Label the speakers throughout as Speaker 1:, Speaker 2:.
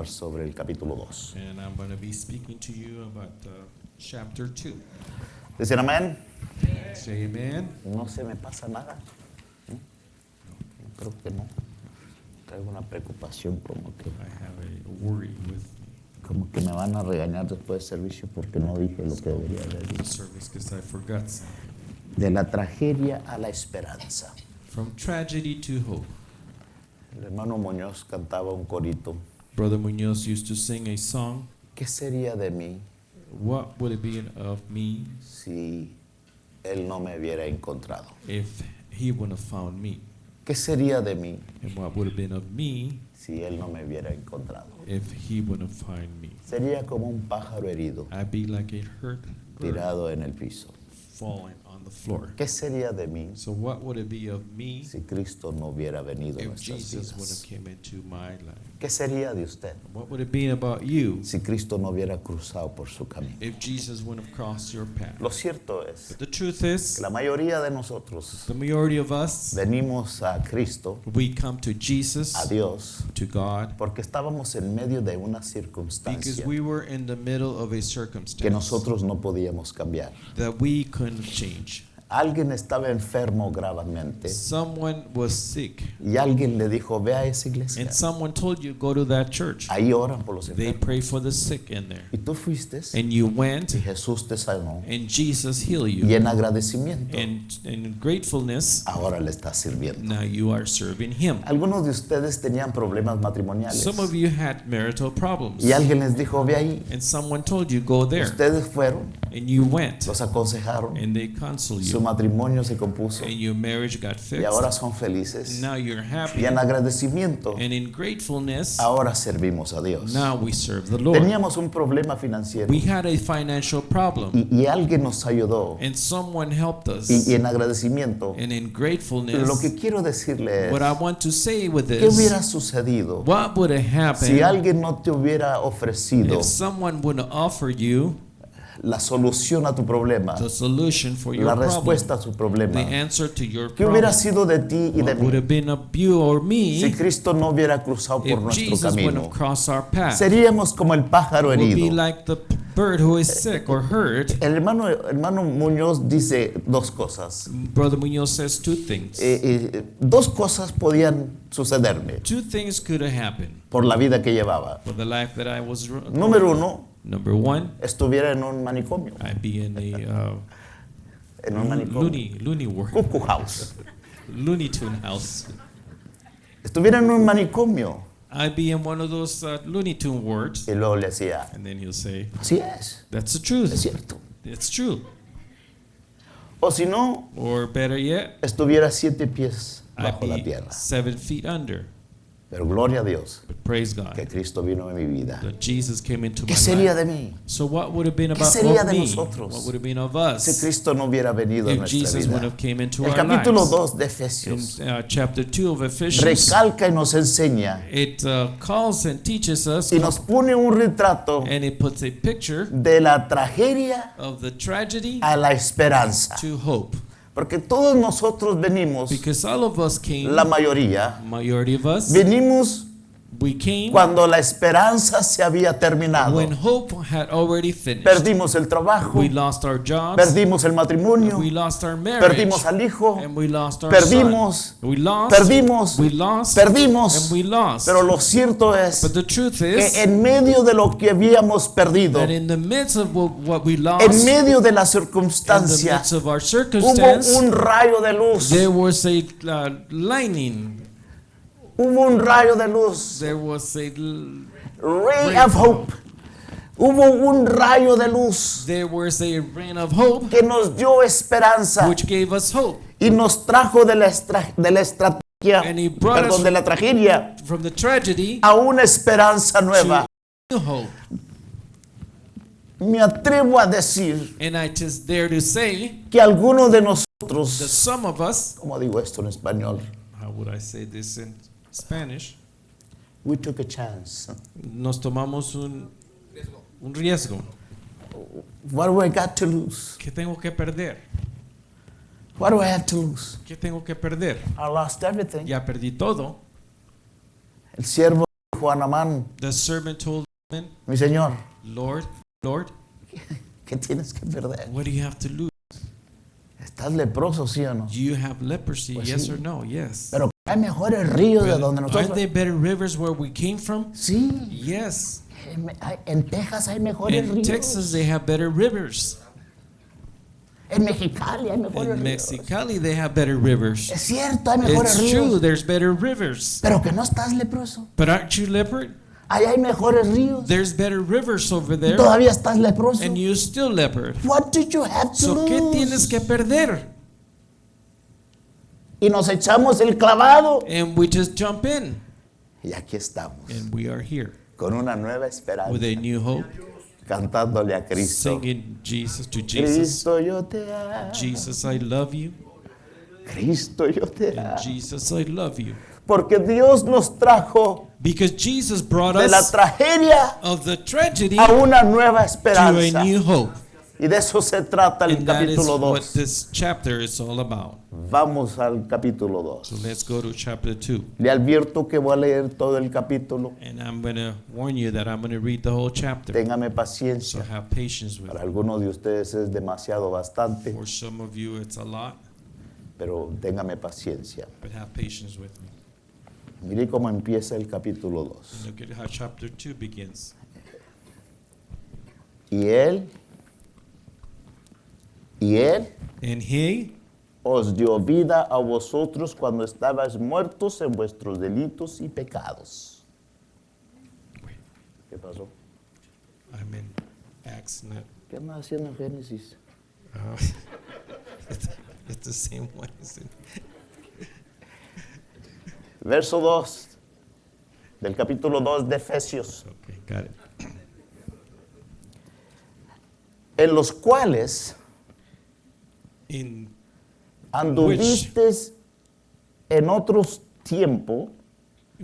Speaker 1: sobre el capítulo 2.
Speaker 2: And I'm going to be speaking to you about chapter 2.
Speaker 1: ¿Dicen amén?
Speaker 2: Say amen.
Speaker 1: No se me pasa nada. ¿No? Creo que no. Traigo una preocupación como que
Speaker 2: I have a worry with
Speaker 1: me van a regañar después del servicio porque no dije lo que debería haber
Speaker 2: the
Speaker 1: dicho.
Speaker 2: service because I forgot something.
Speaker 1: De la tragedia a la esperanza.
Speaker 2: From tragedy to hope.
Speaker 1: El hermano Muñoz cantaba un corito.
Speaker 2: Brother Munoz used to sing a song.
Speaker 1: ¿Qué sería de mí
Speaker 2: What would it be of me
Speaker 1: si él no me hubiera encontrado?
Speaker 2: if he wouldn't have found me?
Speaker 1: ¿Qué sería de mí
Speaker 2: And what would have been of me
Speaker 1: si él no me hubiera encontrado?
Speaker 2: if he wouldn't find me?
Speaker 1: Sería como un pájaro herido
Speaker 2: I'd be like a hurt bird
Speaker 1: tirado en el piso.
Speaker 2: falling on the floor.
Speaker 1: ¿Qué sería de mí
Speaker 2: So what would it be of me
Speaker 1: si Cristo no hubiera venido a
Speaker 2: if
Speaker 1: nuestras
Speaker 2: Jesus would
Speaker 1: vidas?
Speaker 2: have came into my life?
Speaker 1: ¿Qué sería de usted
Speaker 2: What would it be about you
Speaker 1: si Cristo no hubiera cruzado por su camino?
Speaker 2: if Jesus wouldn't have crossed your path?
Speaker 1: Lo cierto es
Speaker 2: But the truth
Speaker 1: que
Speaker 2: is,
Speaker 1: la mayoría de nosotros
Speaker 2: the majority of us,
Speaker 1: venimos a Cristo,
Speaker 2: we come to Jesus,
Speaker 1: a Dios,
Speaker 2: to God,
Speaker 1: porque estábamos en medio de una
Speaker 2: because
Speaker 1: circunstancia
Speaker 2: we were in the middle of a
Speaker 1: que
Speaker 2: circumstance
Speaker 1: nosotros no podíamos cambiar.
Speaker 2: that we couldn't change.
Speaker 1: Alguien estaba enfermo gravemente
Speaker 2: Someone was sick,
Speaker 1: y alguien le dijo, ve a esa iglesia.
Speaker 2: and someone told you, go to that church.
Speaker 1: Ahí oran por los
Speaker 2: They
Speaker 1: enfermos.
Speaker 2: pray for the sick in there.
Speaker 1: Y tú fuiste
Speaker 2: And you went,
Speaker 1: y Jesús te sanó.
Speaker 2: and Jesus healed
Speaker 1: Y
Speaker 2: you.
Speaker 1: en agradecimiento,
Speaker 2: And in gratefulness,
Speaker 1: ahora le estás sirviendo.
Speaker 2: now you are serving Him.
Speaker 1: Algunos de ustedes tenían problemas matrimoniales
Speaker 2: Some of you had marital problems,
Speaker 1: y alguien les dijo, ve ahí.
Speaker 2: and someone told you, go there.
Speaker 1: Ustedes fueron,
Speaker 2: And you went,
Speaker 1: los aconsejaron,
Speaker 2: and they counseled
Speaker 1: su
Speaker 2: you,
Speaker 1: matrimonio se compuso
Speaker 2: and your marriage got
Speaker 1: y
Speaker 2: fixed.
Speaker 1: ahora son felices.
Speaker 2: Now you're happy,
Speaker 1: Y en agradecimiento,
Speaker 2: and in gratefulness,
Speaker 1: ahora servimos a Dios.
Speaker 2: now we serve the Lord.
Speaker 1: Teníamos un problema financiero
Speaker 2: We had a financial problem,
Speaker 1: y alguien nos ayudó.
Speaker 2: and someone helped us.
Speaker 1: Y en agradecimiento,
Speaker 2: And in
Speaker 1: lo
Speaker 2: gratefulness,
Speaker 1: que quiero decirle
Speaker 2: what I
Speaker 1: es,
Speaker 2: want to say with
Speaker 1: ¿qué hubiera
Speaker 2: this,
Speaker 1: sucedido
Speaker 2: what would have
Speaker 1: si
Speaker 2: happened
Speaker 1: alguien no te hubiera ofrecido
Speaker 2: if someone would have offered you
Speaker 1: la solución a tu problema,
Speaker 2: the solution for your
Speaker 1: la
Speaker 2: problem,
Speaker 1: respuesta a tu
Speaker 2: the
Speaker 1: problema?
Speaker 2: answer to your
Speaker 1: ¿Qué hubiera
Speaker 2: problem?
Speaker 1: sido de ti y de
Speaker 2: What would
Speaker 1: mí
Speaker 2: have been of you or
Speaker 1: si
Speaker 2: me
Speaker 1: Cristo no hubiera cruzado por
Speaker 2: if
Speaker 1: nuestro
Speaker 2: Jesus wouldn't
Speaker 1: camino?
Speaker 2: have crossed our path?
Speaker 1: Seríamos como el pájaro
Speaker 2: Would be
Speaker 1: herido.
Speaker 2: like the bird who is sick or hurt.
Speaker 1: El hermano Muñoz dice dos cosas.
Speaker 2: Brother Munoz says two things.
Speaker 1: Dos cosas podían sucederme
Speaker 2: Two things could have happened
Speaker 1: por la vida que llevaba.
Speaker 2: for the life that I was.
Speaker 1: Número uno,
Speaker 2: Number one,
Speaker 1: estuviera en un manicomio.
Speaker 2: I'd be in a
Speaker 1: En un manicomio.
Speaker 2: loony ward,
Speaker 1: Cuckoo House.
Speaker 2: Looney Tune house.
Speaker 1: Estuviera en un manicomio.
Speaker 2: I'd be in one of those Looney Tune wards,
Speaker 1: Y luego le decía,
Speaker 2: and then he'll say,
Speaker 1: así es
Speaker 2: "That's the truth.
Speaker 1: cierto.
Speaker 2: It's true."
Speaker 1: O si no,
Speaker 2: Or better yet,
Speaker 1: estuviera 7 pies
Speaker 2: I'd
Speaker 1: bajo la
Speaker 2: be
Speaker 1: tierra.
Speaker 2: 7 feet under.
Speaker 1: Pero gloria a Dios
Speaker 2: But praise
Speaker 1: que
Speaker 2: God
Speaker 1: Cristo vino en mi vida.
Speaker 2: that Jesus came into
Speaker 1: ¿Qué
Speaker 2: my
Speaker 1: sería
Speaker 2: life.
Speaker 1: de mí
Speaker 2: So what would have been about
Speaker 1: sería
Speaker 2: of
Speaker 1: de
Speaker 2: me?
Speaker 1: nosotros
Speaker 2: What would have been of
Speaker 1: si
Speaker 2: us
Speaker 1: Cristo no hubiera venido en
Speaker 2: if
Speaker 1: nuestra
Speaker 2: Jesus would
Speaker 1: vida?
Speaker 2: have came into
Speaker 1: El
Speaker 2: our
Speaker 1: capítulo
Speaker 2: lives?
Speaker 1: 2 de
Speaker 2: In
Speaker 1: Efesios
Speaker 2: chapter 2 of Ephesians,
Speaker 1: recalca y nos enseña
Speaker 2: it calls and teaches us,
Speaker 1: y nos pone un retrato
Speaker 2: and it puts a picture
Speaker 1: de la tragedia
Speaker 2: of the tragedy
Speaker 1: a la esperanza.
Speaker 2: to hope.
Speaker 1: Porque todos nosotros venimos,
Speaker 2: Because all of us came,
Speaker 1: la mayoría,
Speaker 2: majority of us,
Speaker 1: venimos
Speaker 2: we came
Speaker 1: cuando la esperanza se había terminado.
Speaker 2: when hope had already finished.
Speaker 1: Perdimos el trabajo,
Speaker 2: We lost our jobs,
Speaker 1: perdimos el matrimonio,
Speaker 2: we lost our marriage,
Speaker 1: perdimos al hijo,
Speaker 2: and we lost our
Speaker 1: perdimos,
Speaker 2: son. We lost,
Speaker 1: perdimos,
Speaker 2: we lost,
Speaker 1: perdimos.
Speaker 2: and we lost.
Speaker 1: Pero lo cierto es
Speaker 2: But the truth is
Speaker 1: que en medio de lo que habíamos perdido,
Speaker 2: that in the midst of what we
Speaker 1: en
Speaker 2: lost,
Speaker 1: medio de la
Speaker 2: in the
Speaker 1: circunstancia,
Speaker 2: midst of our
Speaker 1: hubo
Speaker 2: circumstance,
Speaker 1: un rayo de luz.
Speaker 2: there was a lightning,
Speaker 1: Hubo un rayo de luz.
Speaker 2: there was a
Speaker 1: Ray of hope. Hubo un rayo de luz
Speaker 2: rain of hope,
Speaker 1: que nos dio esperanza
Speaker 2: which gave us hope.
Speaker 1: y nos trajo de la estrategia,
Speaker 2: And he brought
Speaker 1: perdón,
Speaker 2: us
Speaker 1: de la tragedia
Speaker 2: from the tragedy
Speaker 1: a una esperanza nueva.
Speaker 2: to hope.
Speaker 1: Me atrevo a decir
Speaker 2: And I just dare to say
Speaker 1: que algunos de
Speaker 2: that
Speaker 1: nosotros,
Speaker 2: some of us,
Speaker 1: ¿cómo digo esto en español?
Speaker 2: how would I say this in Spanish?
Speaker 1: We took a chance.
Speaker 2: Nos tomamos un riesgo.
Speaker 1: What do I got to lose?
Speaker 2: ¿Qué tengo que perder?
Speaker 1: What do I have to lose?
Speaker 2: ¿Qué tengo que perder?
Speaker 1: I lost everything.
Speaker 2: Ya perdí todo.
Speaker 1: El siervo dijo a Naamán,
Speaker 2: The servant told him,
Speaker 1: mi señor,
Speaker 2: Lord,
Speaker 1: ¿qué tienes que perder?
Speaker 2: what do you have to lose?
Speaker 1: ¿Estás leproso, sí o no?
Speaker 2: Do you have leprosy?
Speaker 1: Pues
Speaker 2: Yes
Speaker 1: sí.
Speaker 2: or no? Yes.
Speaker 1: Pero hay mejores ríos de
Speaker 2: But
Speaker 1: donde
Speaker 2: aren't
Speaker 1: nosotros.
Speaker 2: there better rivers where we came from?
Speaker 1: Sí,
Speaker 2: Yes.
Speaker 1: en Texas hay mejores
Speaker 2: In
Speaker 1: ríos.
Speaker 2: Texas, they have better rivers.
Speaker 1: En Mexicali hay mejores
Speaker 2: In
Speaker 1: ríos.
Speaker 2: Mexicali, they have better rivers.
Speaker 1: Es cierto, hay mejores
Speaker 2: It's true,
Speaker 1: ríos.
Speaker 2: there's better rivers.
Speaker 1: Pero que no estás leproso.
Speaker 2: But aren't you leopard?
Speaker 1: Ahí hay mejores ríos.
Speaker 2: There's better rivers over there,
Speaker 1: Todavía estás leproso.
Speaker 2: and you still leopard.
Speaker 1: What did you have to
Speaker 2: So, ¿qué
Speaker 1: lose?
Speaker 2: tienes que perder?
Speaker 1: Y nos echamos el clavado.
Speaker 2: And we just jump in,
Speaker 1: Y aquí estamos,
Speaker 2: and we are here
Speaker 1: con una nueva esperanza,
Speaker 2: with a new hope,
Speaker 1: cantándole a Cristo.
Speaker 2: singing Jesus to Jesus.
Speaker 1: Cristo, yo te amo.
Speaker 2: Jesus, I love you.
Speaker 1: Cristo, yo te
Speaker 2: And
Speaker 1: amo.
Speaker 2: Jesus, I love you.
Speaker 1: Porque Dios nos trajo
Speaker 2: Because Jesus brought
Speaker 1: de la
Speaker 2: us
Speaker 1: tragedia
Speaker 2: of the tragedy
Speaker 1: a una nueva
Speaker 2: to a
Speaker 1: esperanza.
Speaker 2: new hope.
Speaker 1: Y de eso se trata el
Speaker 2: And that is
Speaker 1: capítulo
Speaker 2: what
Speaker 1: 2.
Speaker 2: this chapter is all about.
Speaker 1: Vamos al capítulo 2.
Speaker 2: So let's go to chapter 2.
Speaker 1: Le advierto que voy a leer todo el capítulo.
Speaker 2: And I'm going to warn you that I'm going to read the whole chapter.
Speaker 1: Téngame
Speaker 2: So
Speaker 1: paciencia.
Speaker 2: have patience with
Speaker 1: Para
Speaker 2: me.
Speaker 1: algunos de ustedes es demasiado bastante,
Speaker 2: For some of you, it's a lot,
Speaker 1: pero téngame paciencia.
Speaker 2: but have patience with me.
Speaker 1: Mire cómo empieza el capítulo 2.
Speaker 2: And look at how chapter 2 begins.
Speaker 1: Y Él
Speaker 2: And he
Speaker 1: os dio vida a vosotros cuando estabais muertos en vuestros delitos y pecados. ¿Qué pasó?
Speaker 2: I'm in Acts, not,
Speaker 1: ¿Qué andas haciendo en Génesis?
Speaker 2: it's the same one. Isn't it?
Speaker 1: Verso 2 del capítulo 2 de Efesios.
Speaker 2: Okay, got it.
Speaker 1: En los cuales
Speaker 2: In
Speaker 1: anduvisteis en otros tiempos,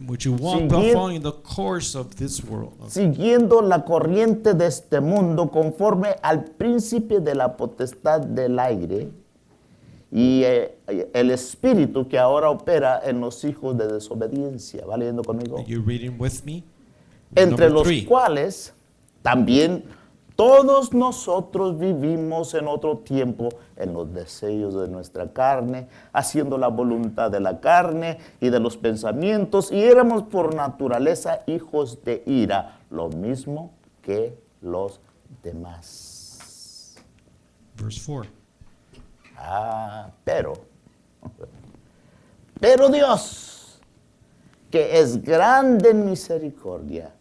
Speaker 2: which you walked
Speaker 1: Siguiendo-
Speaker 2: following the course of this world,
Speaker 1: siguiendo la corriente de este mundo conforme al príncipe de la potestad del aire y el espíritu que ahora opera en los hijos de desobediencia. ¿Va leyendo conmigo?
Speaker 2: Are you reading with me?
Speaker 1: Entre
Speaker 2: Number
Speaker 1: los
Speaker 2: 3.
Speaker 1: cuales también todos nosotros vivimos en otro tiempo en los deseos de nuestra carne, haciendo la voluntad de la carne y de los pensamientos, y éramos por naturaleza hijos de ira, lo mismo que los demás.
Speaker 2: Verse 4.
Speaker 1: Pero Dios, que es grande en misericordia,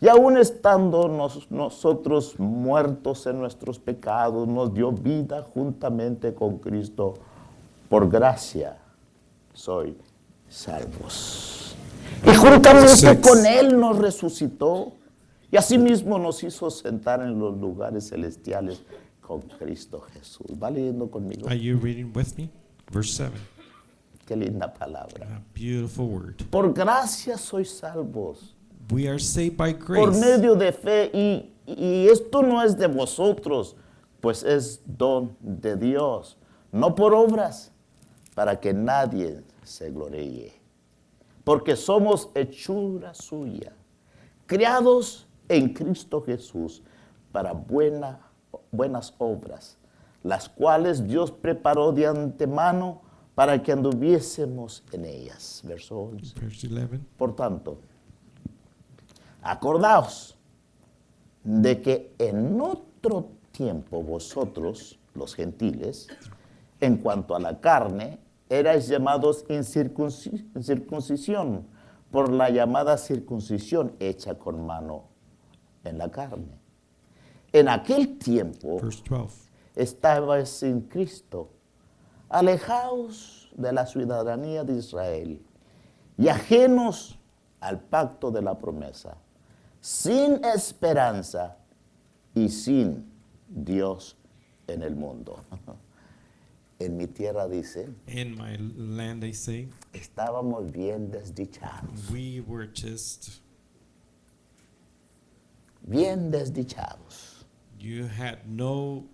Speaker 1: y aun estando nosotros muertos en nuestros pecados, nos dio vida juntamente con Cristo. Por gracia soy salvos. Y juntamente
Speaker 2: 6.
Speaker 1: con Él nos resucitó, y asimismo nos hizo sentar en los lugares celestiales con Cristo Jesús. ¿Va leyendo conmigo?
Speaker 2: Are you reading with me? Verse 7.
Speaker 1: Qué linda palabra.
Speaker 2: A beautiful word.
Speaker 1: Por gracia sois salvos,
Speaker 2: We are saved by
Speaker 1: por
Speaker 2: grace.
Speaker 1: medio de fe, y esto no es de vosotros, pues es don de Dios, no por obras, para que nadie se gloríe. Porque somos hechura suya, criados en Cristo Jesús para buenas obras, las cuales Dios preparó de antemano para que anduviésemos en ellas. Verso 11.
Speaker 2: Verse 11.
Speaker 1: Por tanto, acordaos de que en otro tiempo vosotros, los gentiles, en cuanto a la carne, erais llamados incircuncisión por la llamada circuncisión hecha con mano en la carne. En aquel tiempo
Speaker 2: Verse 12.
Speaker 1: estabais sin Cristo, alejaos de la ciudadanía de Israel y ajenos al pacto de la promesa, sin esperanza y sin Dios en el mundo. En mi tierra dice,
Speaker 2: In my land, they say,
Speaker 1: estábamos bien desdichados,
Speaker 2: we were just,
Speaker 1: bien desdichados.
Speaker 2: you had no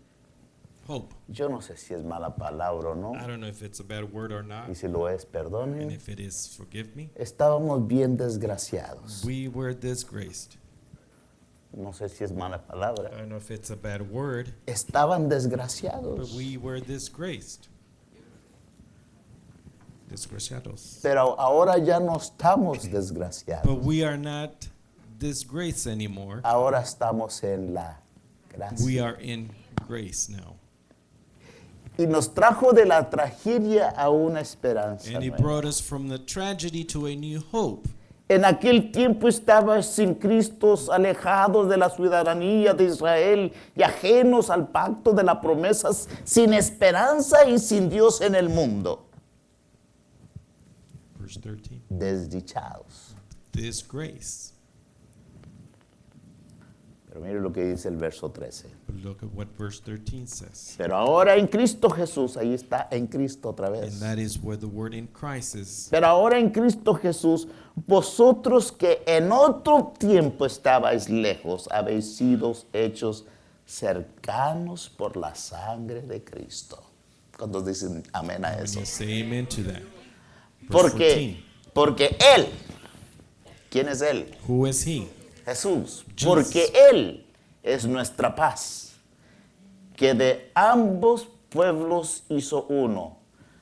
Speaker 2: hope.
Speaker 1: Yo no sé si es mala palabra o no.
Speaker 2: I don't know if it's a bad word or not,
Speaker 1: Y si lo es,
Speaker 2: and
Speaker 1: perdonen.
Speaker 2: if it is, forgive me.
Speaker 1: Estábamos bien desgraciados.
Speaker 2: We were disgraced.
Speaker 1: No sé si es mala
Speaker 2: I
Speaker 1: palabra.
Speaker 2: don't know if it's a bad word,
Speaker 1: Estaban
Speaker 2: but
Speaker 1: desgraciados.
Speaker 2: we were disgraced. Disgraciados.
Speaker 1: Pero ahora ya no estamos desgraciados.
Speaker 2: But we are not disgraced anymore.
Speaker 1: Ahora estamos en la
Speaker 2: We
Speaker 1: gracia.
Speaker 2: are in grace now.
Speaker 1: Y nos trajo de la tragedia a una esperanza
Speaker 2: And he
Speaker 1: nueva.
Speaker 2: brought us from the tragedy to a new hope.
Speaker 1: En aquel tiempo estaban sin Cristo, alejados de la ciudadanía de Israel y ajenos al pacto de las promesas, sin esperanza y sin Dios en el mundo.
Speaker 2: Verse 13.
Speaker 1: Desdichados.
Speaker 2: Disgrace.
Speaker 1: Pero mire lo que dice el verso 13.
Speaker 2: But look at what verse 13 says.
Speaker 1: Pero ahora en Cristo Jesús, ahí está, en Cristo otra
Speaker 2: And
Speaker 1: vez.
Speaker 2: that is where the word in Christ is.
Speaker 1: Pero ahora en Cristo Jesús, vosotros que en otro tiempo estabais lejos, habéis sido hechos cercanos por la sangre de Cristo. ¿Cuántos dicen amén a
Speaker 2: When
Speaker 1: eso?
Speaker 2: you say amen to that. Verse 14.
Speaker 1: Porque Él, ¿quién es Él?
Speaker 2: Who is he?
Speaker 1: Jesús.
Speaker 2: Jesus.
Speaker 1: Porque Él es nuestra paz, que de ambos pueblos hizo uno,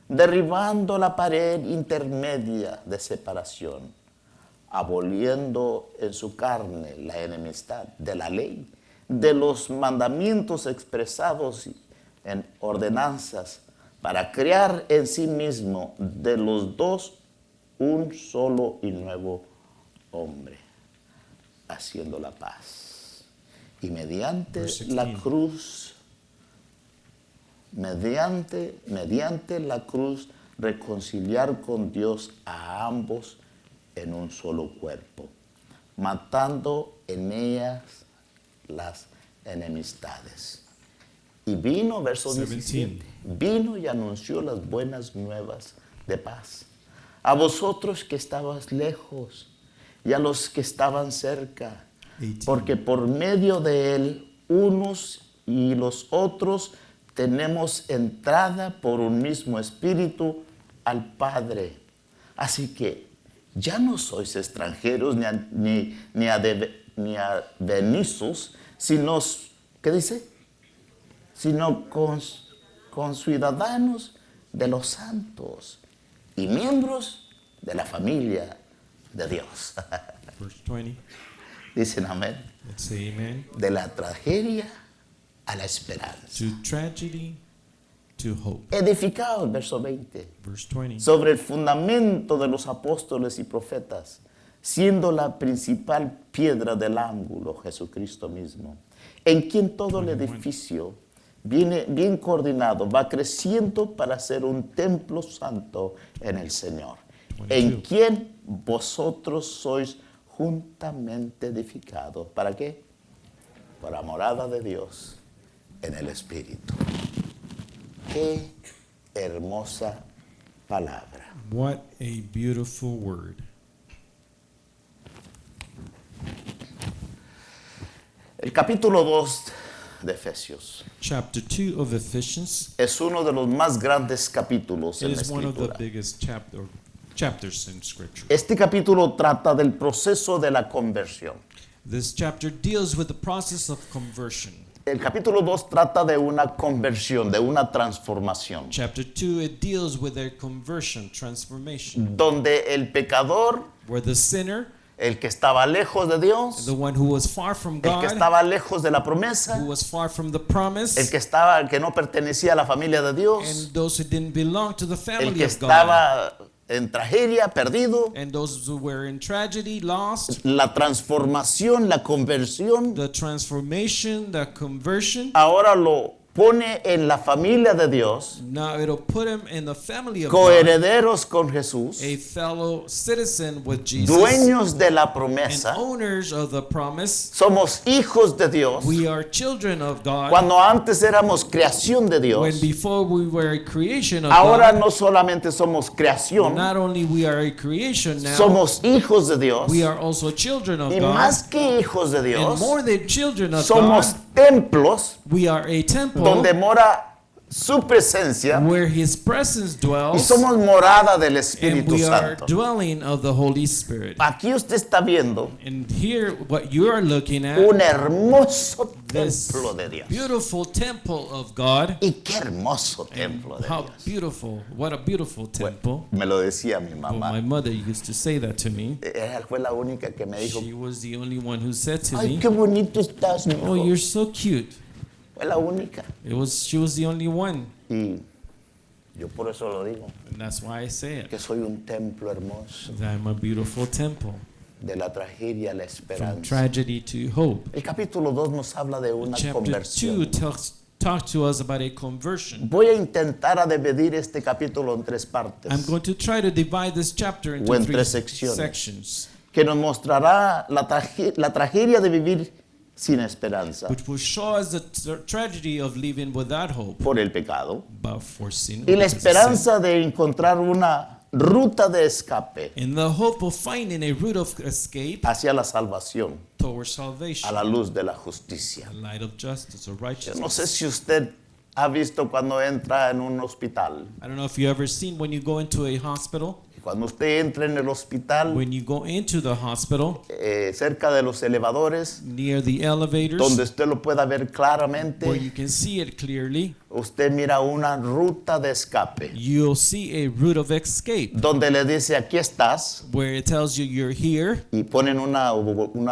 Speaker 1: derribando la pared intermedia de separación, aboliendo en su carne la enemistad de la ley, de los mandamientos expresados en ordenanzas, para crear en sí mismo de los dos un solo y nuevo hombre, haciendo la paz. Y mediante
Speaker 2: Verse
Speaker 1: la
Speaker 2: 16.
Speaker 1: cruz, mediante la cruz, reconciliar con Dios a ambos en un solo cuerpo, matando en ellas las enemistades. Y vino, verso 17,
Speaker 2: 17.
Speaker 1: vino y anunció las buenas nuevas de paz a vosotros que estabas lejos y a los que estaban cerca,
Speaker 2: 18.
Speaker 1: porque por medio de él unos y los otros tenemos entrada por un mismo espíritu al Padre. Así que ya no sois extranjeros ni advenizos, sino, ¿qué dice? Sino conciudadanos de los santos y miembros de la familia de Dios.
Speaker 2: Verse 20.
Speaker 1: Dicen amén.
Speaker 2: Let's say amen.
Speaker 1: De la tragedia a la esperanza.
Speaker 2: To tragedy, to hope.
Speaker 1: Edificados, verso 20,
Speaker 2: Verse 20.
Speaker 1: sobre el fundamento de los apóstoles y profetas, siendo la principal piedra del ángulo Jesucristo mismo, en quien todo el
Speaker 2: 21.
Speaker 1: edificio bien coordinado va creciendo para ser un templo santo en el Señor,
Speaker 2: 22.
Speaker 1: en quien vosotros sois juntamente edificados. ¿Para qué? Por la morada de Dios en el Espíritu. Qué hermosa palabra.
Speaker 2: What a beautiful word.
Speaker 1: El capítulo 2 de Efesios
Speaker 2: Chapter 2 of Ephesians.
Speaker 1: es uno de los más grandes capítulos
Speaker 2: It
Speaker 1: en la
Speaker 2: is one of the
Speaker 1: Escritura.
Speaker 2: biggest chapters in Scripture.
Speaker 1: Este capítulo trata del proceso de la conversión.
Speaker 2: This chapter deals with the process of conversion.
Speaker 1: El capítulo 2 trata de una conversión, de una transformación,
Speaker 2: Chapter 2, it deals with their conversion, transformation,
Speaker 1: donde el pecador,
Speaker 2: where the sinner,
Speaker 1: el que estaba lejos de Dios,
Speaker 2: the one who was far from
Speaker 1: el que
Speaker 2: God,
Speaker 1: estaba lejos de la promesa,
Speaker 2: who was far from the promise,
Speaker 1: el que no pertenecía a la familia de Dios,
Speaker 2: and those who didn't belong to the
Speaker 1: el
Speaker 2: family
Speaker 1: que
Speaker 2: of God,
Speaker 1: estaba en tragedia, perdido,
Speaker 2: and those who were in tragedy, lost,
Speaker 1: la transformación, la conversión,
Speaker 2: the transformation, the conversion.
Speaker 1: ahora lo pone en la familia de Dios,
Speaker 2: Now it'll put him in the family of God,
Speaker 1: coherederos con Jesús,
Speaker 2: a fellow citizen with Jesus,
Speaker 1: dueños de la
Speaker 2: and
Speaker 1: promesa,
Speaker 2: owners of the promise.
Speaker 1: somos hijos de Dios,
Speaker 2: We are children of God.
Speaker 1: cuando antes éramos creación de Dios,
Speaker 2: When before we were a creation of
Speaker 1: ahora
Speaker 2: God,
Speaker 1: no solamente somos creación,
Speaker 2: not only we are a creation now,
Speaker 1: somos hijos de Dios,
Speaker 2: we are also children of
Speaker 1: y
Speaker 2: God.
Speaker 1: más que hijos de
Speaker 2: And
Speaker 1: Dios,
Speaker 2: more than children of
Speaker 1: somos
Speaker 2: God,
Speaker 1: templos
Speaker 2: we are a temple
Speaker 1: donde mora su presencia
Speaker 2: where His presence
Speaker 1: y
Speaker 2: dwells,
Speaker 1: somos morada del
Speaker 2: and
Speaker 1: Espíritu
Speaker 2: we are
Speaker 1: Santo.
Speaker 2: dwelling of the Holy Spirit.
Speaker 1: Aquí usted está viendo
Speaker 2: And here, what you are looking at,
Speaker 1: un hermoso
Speaker 2: this
Speaker 1: templo de Dios.
Speaker 2: beautiful temple of God.
Speaker 1: Y qué hermoso
Speaker 2: And
Speaker 1: templo de
Speaker 2: how
Speaker 1: Dios.
Speaker 2: beautiful, what a beautiful temple.
Speaker 1: Me lo decía mi
Speaker 2: Well, my
Speaker 1: mamá.
Speaker 2: mother used to say that to me.
Speaker 1: Ella fue la única que me dijo,
Speaker 2: She was the only one who said to
Speaker 1: ay,
Speaker 2: me,
Speaker 1: qué bonito estás,
Speaker 2: "Oh,
Speaker 1: mijo.
Speaker 2: you're so cute."
Speaker 1: Fue la única.
Speaker 2: She was the only one.
Speaker 1: Y yo por eso lo digo,
Speaker 2: And that's why I say it.
Speaker 1: que soy un templo hermoso
Speaker 2: That I'm a beautiful temple.
Speaker 1: de la tragedia a la
Speaker 2: From
Speaker 1: esperanza.
Speaker 2: tragedy to hope.
Speaker 1: El capítulo 2 nos habla de una
Speaker 2: Chapter 2
Speaker 1: conversión.
Speaker 2: talk to us about a conversion.
Speaker 1: Voy a intentar a dividir este capítulo en tres partes
Speaker 2: I'm going to try to divide this chapter
Speaker 1: o
Speaker 2: into
Speaker 1: en
Speaker 2: 3
Speaker 1: tres secciones
Speaker 2: sections,
Speaker 1: que nos mostrará la tragedia de vivir sin esperanza
Speaker 2: which will show us the tragedy of living without hope,
Speaker 1: por el pecado
Speaker 2: but for sin,
Speaker 1: y la
Speaker 2: because of sin,
Speaker 1: esperanza de encontrar una ruta de escape
Speaker 2: and the hope of finding a route of escape
Speaker 1: hacia la salvación
Speaker 2: towards
Speaker 1: a
Speaker 2: salvation,
Speaker 1: la luz de la justicia.
Speaker 2: a light of justice or
Speaker 1: Yo no sé
Speaker 2: righteousness.
Speaker 1: si usted ha visto cuando entra en un hospital.
Speaker 2: I don't know if you ever seen when you go into a hospital.
Speaker 1: Cuando usted entra en el hospital,
Speaker 2: When you go into the hospital,
Speaker 1: cerca de los elevadores,
Speaker 2: near the elevators,
Speaker 1: donde usted lo pueda ver
Speaker 2: where
Speaker 1: claramente,
Speaker 2: you can see it clearly,
Speaker 1: usted mira una ruta de escape,
Speaker 2: you'll see a route of escape
Speaker 1: donde le dice, aquí estás,
Speaker 2: where it tells you you're here,
Speaker 1: y ponen una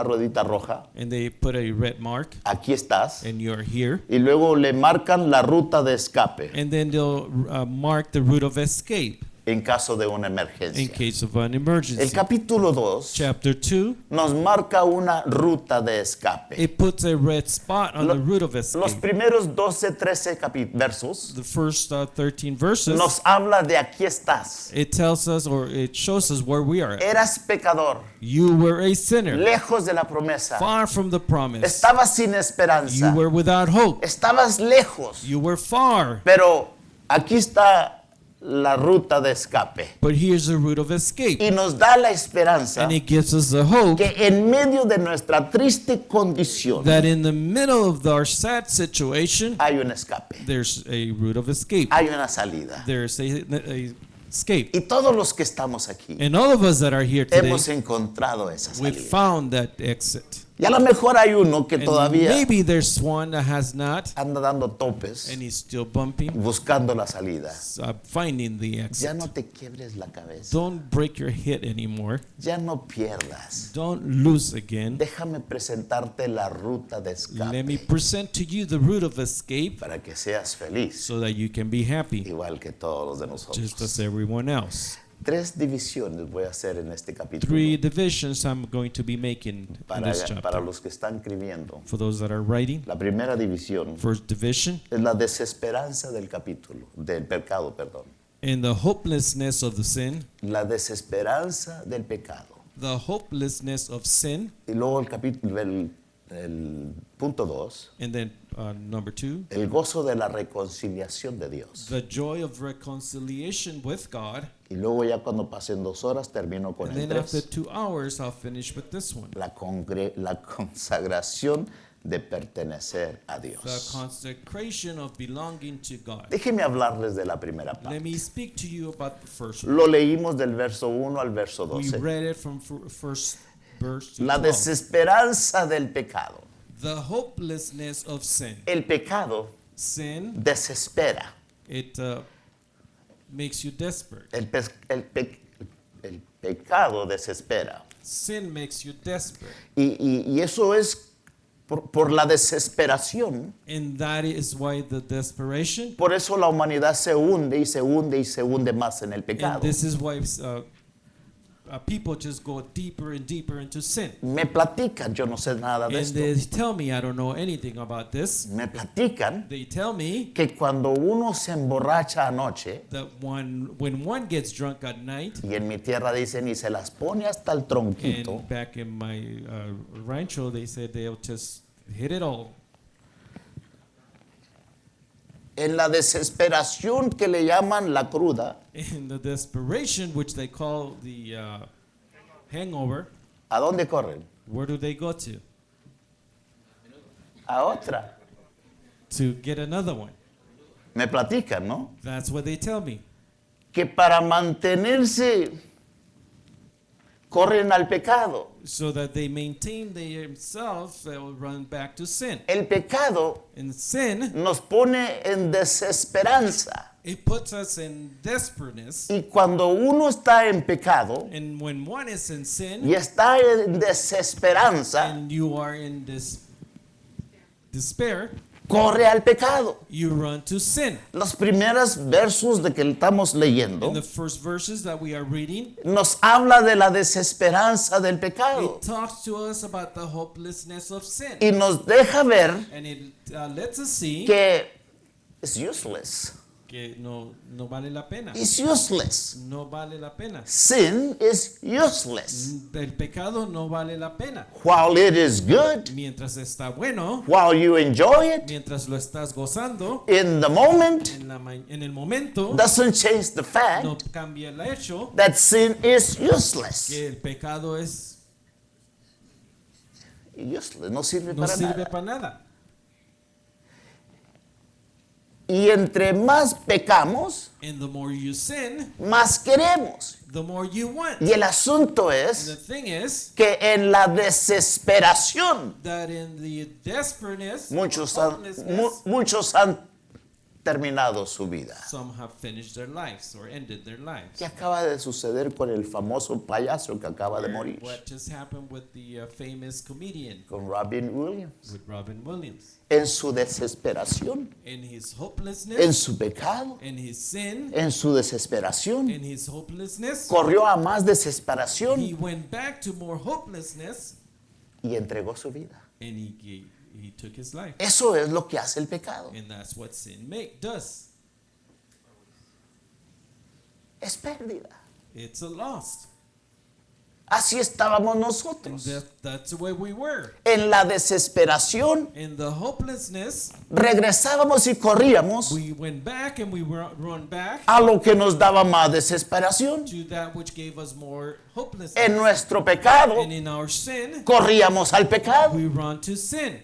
Speaker 1: ruedita roja,
Speaker 2: and they put a red mark,
Speaker 1: aquí estás,
Speaker 2: and you're here,
Speaker 1: y luego le marcan la ruta de escape
Speaker 2: and then they'll mark the route of escape
Speaker 1: en caso de una
Speaker 2: in
Speaker 1: emergencia.
Speaker 2: case of an
Speaker 1: El
Speaker 2: emergency.
Speaker 1: capítulo 2
Speaker 2: Chapter 2,
Speaker 1: nos marca una ruta de escape.
Speaker 2: it puts a red spot on the route of
Speaker 1: Los
Speaker 2: escape.
Speaker 1: primeros 12-13 versos
Speaker 2: The first 13 verses,
Speaker 1: nos habla de aquí estás.
Speaker 2: it tells us, or it shows us where we are at.
Speaker 1: Eras pecador,
Speaker 2: You were a sinner,
Speaker 1: lejos de la promesa.
Speaker 2: far from the promise.
Speaker 1: Estabas sin
Speaker 2: You
Speaker 1: esperanza.
Speaker 2: were without hope.
Speaker 1: Estabas lejos.
Speaker 2: You were far.
Speaker 1: Pero aquí está la ruta de escape.
Speaker 2: But here's the route of escape.
Speaker 1: Y nos da la esperanza
Speaker 2: And it gives us the hope
Speaker 1: que en medio de nuestra triste condición
Speaker 2: that in the middle of our sad situation,
Speaker 1: hay un escape.
Speaker 2: there's a route of escape.
Speaker 1: Hay una salida.
Speaker 2: There's a escape.
Speaker 1: Y todos los que estamos aquí
Speaker 2: And all of us that are here today,
Speaker 1: hemos encontrado esa
Speaker 2: we
Speaker 1: salida.
Speaker 2: found that exit.
Speaker 1: Y a lo mejor hay uno que
Speaker 2: And
Speaker 1: todavía
Speaker 2: maybe there's one that has not,
Speaker 1: anda dando topes
Speaker 2: and he's still bumping,
Speaker 1: buscando la salida.
Speaker 2: finding the
Speaker 1: Ya
Speaker 2: exit.
Speaker 1: no te quiebres la cabeza.
Speaker 2: Don't break your head anymore.
Speaker 1: Ya no pierdas.
Speaker 2: Don't lose again.
Speaker 1: Déjame presentarte la ruta de
Speaker 2: Let me
Speaker 1: escape
Speaker 2: present to you the route of escape
Speaker 1: para que seas feliz,
Speaker 2: so that you can be happy,
Speaker 1: igual que todos los de
Speaker 2: just as
Speaker 1: nosotros.
Speaker 2: everyone else.
Speaker 1: 3 divisiones voy a hacer en este capítulo
Speaker 2: 3 divisions I'm going to be making in
Speaker 1: para
Speaker 2: this chapter.
Speaker 1: los que están escribiendo.
Speaker 2: For those that are writing,
Speaker 1: La primera división
Speaker 2: first division,
Speaker 1: es la desesperanza del capítulo, del pecado, perdón.
Speaker 2: in the hopelessness of the sin,
Speaker 1: La desesperanza del pecado.
Speaker 2: the hopelessness of sin,
Speaker 1: Y luego el capítulo, el punto 2,
Speaker 2: and then number 2,
Speaker 1: el gozo de la reconciliación de Dios.
Speaker 2: the joy of reconciliation with God.
Speaker 1: Y luego ya cuando pasen 2 horas termino con
Speaker 2: And
Speaker 1: el
Speaker 2: then after
Speaker 1: 3,
Speaker 2: 2 hours, I'll finish with this one.
Speaker 1: la consagración de pertenecer a
Speaker 2: The
Speaker 1: Dios.
Speaker 2: consecration of belonging to God.
Speaker 1: Déjenme hablarles de la primera
Speaker 2: Let
Speaker 1: parte.
Speaker 2: me speak to you about the first one.
Speaker 1: Lo leímos del verso 1 al verso
Speaker 2: We
Speaker 1: 12.
Speaker 2: read it from first verse to
Speaker 1: La
Speaker 2: 12.
Speaker 1: desesperanza del pecado.
Speaker 2: The hopelessness of sin.
Speaker 1: El pecado
Speaker 2: Sin,
Speaker 1: desespera.
Speaker 2: it makes you desperate.
Speaker 1: El pecado desespera.
Speaker 2: Sin makes you desperate.
Speaker 1: Y eso es por la desesperación.
Speaker 2: And that is why the desperation.
Speaker 1: Por eso la humanidad se hunde y se hunde y se hunde más en el
Speaker 2: And
Speaker 1: pecado.
Speaker 2: this is why people just go deeper and deeper into sin.
Speaker 1: Me platican, yo no sé nada de
Speaker 2: And
Speaker 1: esto.
Speaker 2: they tell me, I don't know anything about this.
Speaker 1: Me platican
Speaker 2: They tell me
Speaker 1: que cuando uno se emborracha anoche,
Speaker 2: that when one gets drunk at night,
Speaker 1: y en mi tierra dicen y se las pone hasta el tronquito,
Speaker 2: and back in my rancho, they said they'll just hit it all.
Speaker 1: en la desesperación que le llaman la cruda,
Speaker 2: In the desperation, which they call the hangover,
Speaker 1: ¿a dónde corren?
Speaker 2: where do they go to?
Speaker 1: A otra.
Speaker 2: To get another one.
Speaker 1: Me platican, ¿no?
Speaker 2: That's what they tell me.
Speaker 1: Que para mantenerse corren al pecado.
Speaker 2: So that they maintain themselves, they will run back to sin.
Speaker 1: El pecado
Speaker 2: And sin,
Speaker 1: nos pone en desesperanza.
Speaker 2: it puts us in desperateness.
Speaker 1: Y cuando uno está en pecado
Speaker 2: And when one is in sin,
Speaker 1: y está en desesperanza,
Speaker 2: and you are in this despair,
Speaker 1: corre al pecado.
Speaker 2: you run to sin.
Speaker 1: Los primeros versos de que estamos leyendo
Speaker 2: In the first verses that we are reading,
Speaker 1: nos habla de la desesperanza del pecado
Speaker 2: it talks to us about the hopelessness of sin.
Speaker 1: y nos deja ver
Speaker 2: And it lets us see
Speaker 1: que es useless.
Speaker 2: que no vale la pena.
Speaker 1: It's useless.
Speaker 2: No vale la pena.
Speaker 1: Sin is useless.
Speaker 2: El pecado no vale la pena.
Speaker 1: While it is good,
Speaker 2: Mientras está bueno,
Speaker 1: while you enjoy it,
Speaker 2: mientras lo estás gozando,
Speaker 1: in the moment,
Speaker 2: en el momento,
Speaker 1: doesn't change the
Speaker 2: no
Speaker 1: fact
Speaker 2: cambia el hecho
Speaker 1: that sin is useless.
Speaker 2: que el pecado
Speaker 1: Useless, no sirve
Speaker 2: no
Speaker 1: para
Speaker 2: sirve
Speaker 1: nada.
Speaker 2: para nada.
Speaker 1: Y entre más pecamos,
Speaker 2: And the more you sin,
Speaker 1: más queremos.
Speaker 2: the more you want.
Speaker 1: Y el asunto
Speaker 2: And the
Speaker 1: es
Speaker 2: thing is
Speaker 1: que en la desesperación
Speaker 2: that in the desperateness,
Speaker 1: muchos
Speaker 2: or
Speaker 1: han,
Speaker 2: hopelessness,
Speaker 1: muchos han terminado su vida.
Speaker 2: some have finished their lives or ended their lives.
Speaker 1: ¿Qué acaba de suceder con el famoso payaso que acaba de morir?
Speaker 2: What just happened with the famous comedian,
Speaker 1: Con Robin Williams.
Speaker 2: with Robin Williams?
Speaker 1: En su desesperación,
Speaker 2: In his hopelessness,
Speaker 1: en su pecado,
Speaker 2: in his sin,
Speaker 1: en su desesperación,
Speaker 2: in his hopelessness,
Speaker 1: corrió a más
Speaker 2: he
Speaker 1: desesperación
Speaker 2: went back to more hopelessness
Speaker 1: y entregó su vida.
Speaker 2: and he took his life.
Speaker 1: Eso es lo que hace el pecado.
Speaker 2: And that's what sin does.
Speaker 1: Es pérdida.
Speaker 2: It's a loss.
Speaker 1: Así estábamos
Speaker 2: And
Speaker 1: nosotros.
Speaker 2: that's the way we were.
Speaker 1: En la desesperación
Speaker 2: In the hopelessness,
Speaker 1: regresábamos y corríamos
Speaker 2: we went back and we run back
Speaker 1: a lo que nos daba más desesperación.
Speaker 2: to that which gave us more hopelessness.
Speaker 1: En nuestro pecado
Speaker 2: And in our sin,
Speaker 1: corríamos al pecado
Speaker 2: we run to sin.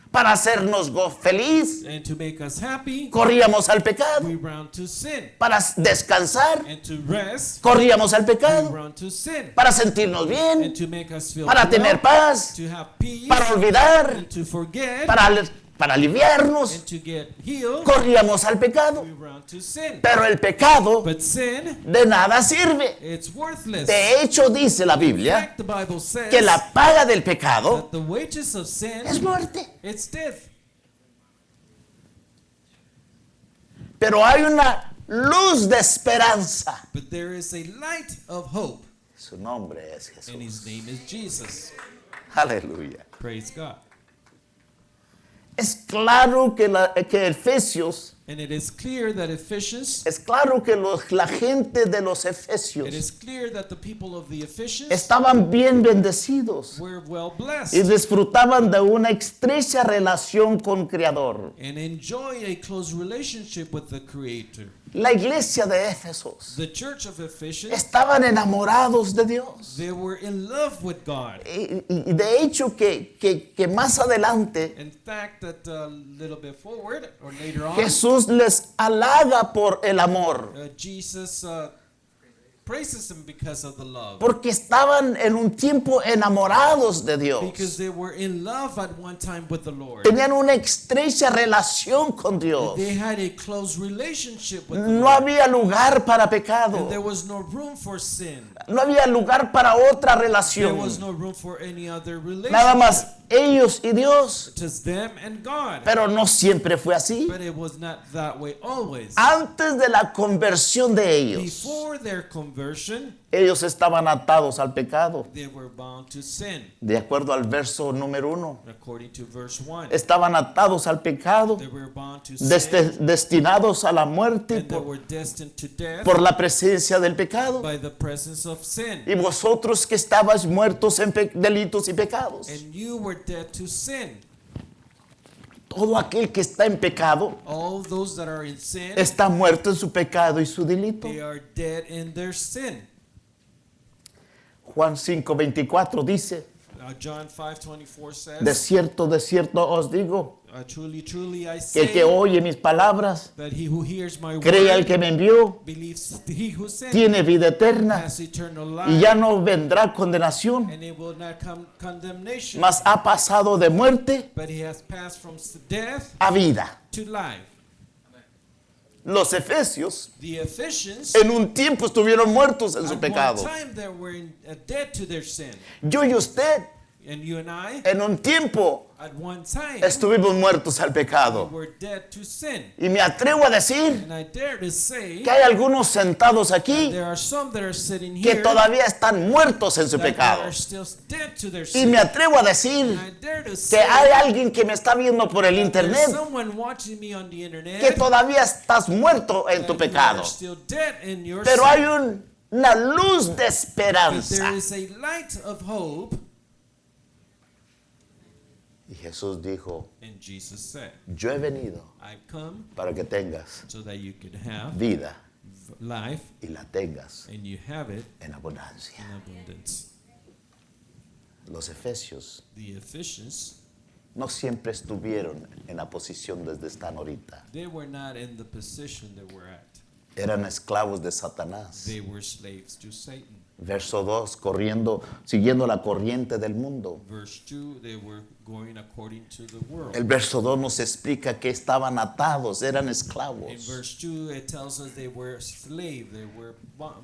Speaker 1: para hacernos feliz.
Speaker 2: And to make us happy,
Speaker 1: Corríamos al pecado
Speaker 2: we run to sin.
Speaker 1: para descansar.
Speaker 2: And to rest,
Speaker 1: Corríamos al
Speaker 2: we
Speaker 1: pecado
Speaker 2: run to sin.
Speaker 1: para sentirnos bien,
Speaker 2: And to make us feel
Speaker 1: para
Speaker 2: well,
Speaker 1: tener paz,
Speaker 2: to have peace,
Speaker 1: para olvidar,
Speaker 2: and to forget,
Speaker 1: para aliviarnos.
Speaker 2: and to get healed,
Speaker 1: Corríamos al pecado,
Speaker 2: we run to sin.
Speaker 1: pero el pecado
Speaker 2: But sin,
Speaker 1: de nada sirve.
Speaker 2: it's worthless.
Speaker 1: De hecho, dice la
Speaker 2: In
Speaker 1: Biblia
Speaker 2: fact, the Bible says
Speaker 1: que la paga del pecado
Speaker 2: that the wages of sin,
Speaker 1: es muerte.
Speaker 2: it's death.
Speaker 1: Pero hay una luz de esperanza.
Speaker 2: But there is a light of hope,
Speaker 1: Su nombre es
Speaker 2: and his
Speaker 1: Jesús.
Speaker 2: name is Jesus.
Speaker 1: Aleluya.
Speaker 2: Praise God.
Speaker 1: Es claro que Efesios,
Speaker 2: And it is clear that Ephesians,
Speaker 1: es claro que la gente de los
Speaker 2: it
Speaker 1: Efesios
Speaker 2: is clear that the people of the Ephesians
Speaker 1: estaban bien bendecidos
Speaker 2: were well
Speaker 1: y
Speaker 2: blessed
Speaker 1: disfrutaban de una estrecha relación con Creador.
Speaker 2: and enjoyed a close relationship with the Creator.
Speaker 1: La iglesia de Éfesos
Speaker 2: The church of Ephesians,
Speaker 1: estaban enamorados de Dios.
Speaker 2: they were in love with God.
Speaker 1: Y de hecho que más adelante
Speaker 2: In fact, that a little bit forward or later on,
Speaker 1: Jesús les halaga por el amor,
Speaker 2: Jesus praises him because of the love.
Speaker 1: porque estaban en un tiempo enamorados de Dios.
Speaker 2: Because they were in love at one time with the Lord.
Speaker 1: Tenían una estrecha relación con Dios.
Speaker 2: They had a close relationship with the
Speaker 1: No
Speaker 2: Lord.
Speaker 1: había lugar para pecado.
Speaker 2: And there was no room for sin.
Speaker 1: No había lugar para otra
Speaker 2: There was
Speaker 1: relación.
Speaker 2: no room for any other
Speaker 1: Nada
Speaker 2: relationship.
Speaker 1: más ellos y Dios.
Speaker 2: Just them and God.
Speaker 1: Pero no siempre fue así.
Speaker 2: But it was not that way always.
Speaker 1: Antes de la conversión de ellos,
Speaker 2: Before their conversion,
Speaker 1: ellos estaban atados al pecado.
Speaker 2: they were bound to sin.
Speaker 1: De acuerdo al verso número 1.
Speaker 2: According to verse 1.
Speaker 1: Estaban atados al pecado,
Speaker 2: They were bound to sin.
Speaker 1: destinados a la muerte
Speaker 2: And they were destined to death
Speaker 1: por la presencia del pecado.
Speaker 2: by the presence of sin.
Speaker 1: Y vosotros que estabais muertos en delitos y pecados.
Speaker 2: And you were dead to sin.
Speaker 1: Todo aquel que está en pecado
Speaker 2: All those that are in sin,
Speaker 1: está muerto en su pecado y su delito.
Speaker 2: they are dead in their sin.
Speaker 1: Juan 5:24 dice,
Speaker 2: John 5:24 says,
Speaker 1: de cierto os digo,
Speaker 2: truly, truly I
Speaker 1: que
Speaker 2: say,
Speaker 1: el que oye mis palabras,
Speaker 2: that he who hears my
Speaker 1: cree al
Speaker 2: word,
Speaker 1: que me envió,
Speaker 2: believes he who sent me,
Speaker 1: tiene vida eterna
Speaker 2: has eternal
Speaker 1: y
Speaker 2: life,
Speaker 1: ya no vendrá condenación,
Speaker 2: and it will not come condemnation,
Speaker 1: mas ha pasado de muerte
Speaker 2: but he has passed from death
Speaker 1: a vida.
Speaker 2: to life.
Speaker 1: Los efesios
Speaker 2: The Ephesians,
Speaker 1: en un tiempo estuvieron muertos en su
Speaker 2: at
Speaker 1: pecado.
Speaker 2: one time, they were dead to their sin.
Speaker 1: Yo y usted
Speaker 2: And you and I,
Speaker 1: en un tiempo
Speaker 2: at one time,
Speaker 1: estuvimos muertos al
Speaker 2: we
Speaker 1: pecado.
Speaker 2: were dead to sin.
Speaker 1: Y me atrevo a decir
Speaker 2: And I dare to say,
Speaker 1: que hay algunos sentados aquí
Speaker 2: there are some that are sitting
Speaker 1: que
Speaker 2: here
Speaker 1: todavía están muertos en su
Speaker 2: that
Speaker 1: pecado.
Speaker 2: are still dead to their
Speaker 1: Y
Speaker 2: sin.
Speaker 1: me atrevo a decir
Speaker 2: And I dare to
Speaker 1: que
Speaker 2: say,
Speaker 1: hay alguien que me está viendo por el
Speaker 2: there's
Speaker 1: internet
Speaker 2: someone watching me on the internet
Speaker 1: que todavía estás muerto en
Speaker 2: that
Speaker 1: tu
Speaker 2: you
Speaker 1: pecado.
Speaker 2: are still dead in your
Speaker 1: Pero
Speaker 2: sin.
Speaker 1: hay una luz de
Speaker 2: But there
Speaker 1: esperanza.
Speaker 2: is a light of hope.
Speaker 1: Y Jesús dijo,
Speaker 2: And Jesus said,
Speaker 1: yo he venido
Speaker 2: I've come
Speaker 1: para que tengas
Speaker 2: so that you could have
Speaker 1: vida
Speaker 2: life
Speaker 1: y la tengas
Speaker 2: and you have it
Speaker 1: en abundancia.
Speaker 2: in abundance.
Speaker 1: Los efesios
Speaker 2: The Ephesians,
Speaker 1: no siempre estuvieron en la posición desde están ahorita.
Speaker 2: they were not in the position they were at.
Speaker 1: Eran esclavos de Satanás.
Speaker 2: They were slaves to Satan.
Speaker 1: Verso 2, siguiendo la corriente del mundo.
Speaker 2: Verse 2, they were going according to the world.
Speaker 1: El verso 2 nos explica que estaban atados, eran
Speaker 2: In
Speaker 1: esclavos.
Speaker 2: verse 2, it tells us they were slaves, they were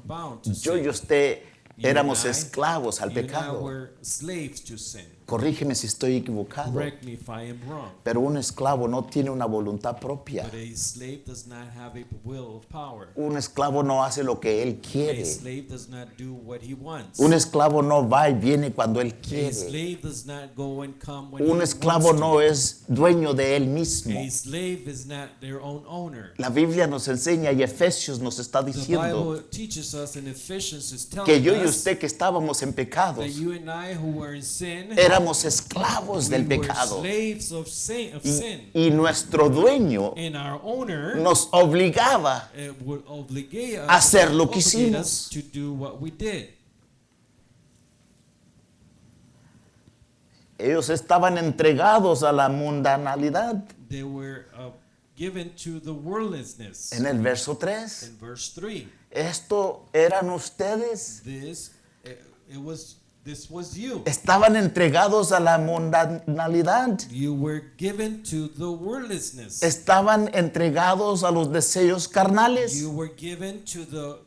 Speaker 2: bound to
Speaker 1: Yo y
Speaker 2: sin.
Speaker 1: usted
Speaker 2: You
Speaker 1: éramos
Speaker 2: and I-
Speaker 1: esclavos al
Speaker 2: You and I
Speaker 1: pecado.
Speaker 2: were slaves to sin.
Speaker 1: Corrígeme si estoy equivocado.
Speaker 2: Correct me if I am wrong.
Speaker 1: Pero un esclavo no tiene una voluntad propia.
Speaker 2: But a slave does not have a will of power.
Speaker 1: Un esclavo no hace lo que él
Speaker 2: A
Speaker 1: quiere.
Speaker 2: slave does not do what he wants.
Speaker 1: Un esclavo no va y viene cuando él
Speaker 2: A
Speaker 1: quiere.
Speaker 2: slave does not go and come when
Speaker 1: Un
Speaker 2: he
Speaker 1: esclavo
Speaker 2: wants
Speaker 1: no
Speaker 2: to.
Speaker 1: es dueño de él mismo.
Speaker 2: A slave is not their own owner.
Speaker 1: La Biblia nos enseña y Efesios nos está
Speaker 2: The
Speaker 1: diciendo
Speaker 2: Bible teaches us in Ephesians is
Speaker 1: que
Speaker 2: telling
Speaker 1: yo y
Speaker 2: us
Speaker 1: usted que estábamos en pecados
Speaker 2: that you and I who were in sin,
Speaker 1: éramos esclavos del
Speaker 2: we were
Speaker 1: pecado.
Speaker 2: slaves of sin.
Speaker 1: Y nuestro dueño
Speaker 2: And our owner
Speaker 1: nos obligaba
Speaker 2: would obligate us,
Speaker 1: hacer lo que
Speaker 2: obligate us
Speaker 1: hicimos.
Speaker 2: to do what we did.
Speaker 1: Ellos estaban entregados a la mundanalidad.
Speaker 2: They were given to the worldliness.
Speaker 1: En el verso 3,
Speaker 2: In verse 3,
Speaker 1: esto eran ustedes.
Speaker 2: this was you.
Speaker 1: Estaban entregados a la mundanalidad.
Speaker 2: You were given to the worldliness.
Speaker 1: Estaban entregados a los deseos carnales.
Speaker 2: You were given to the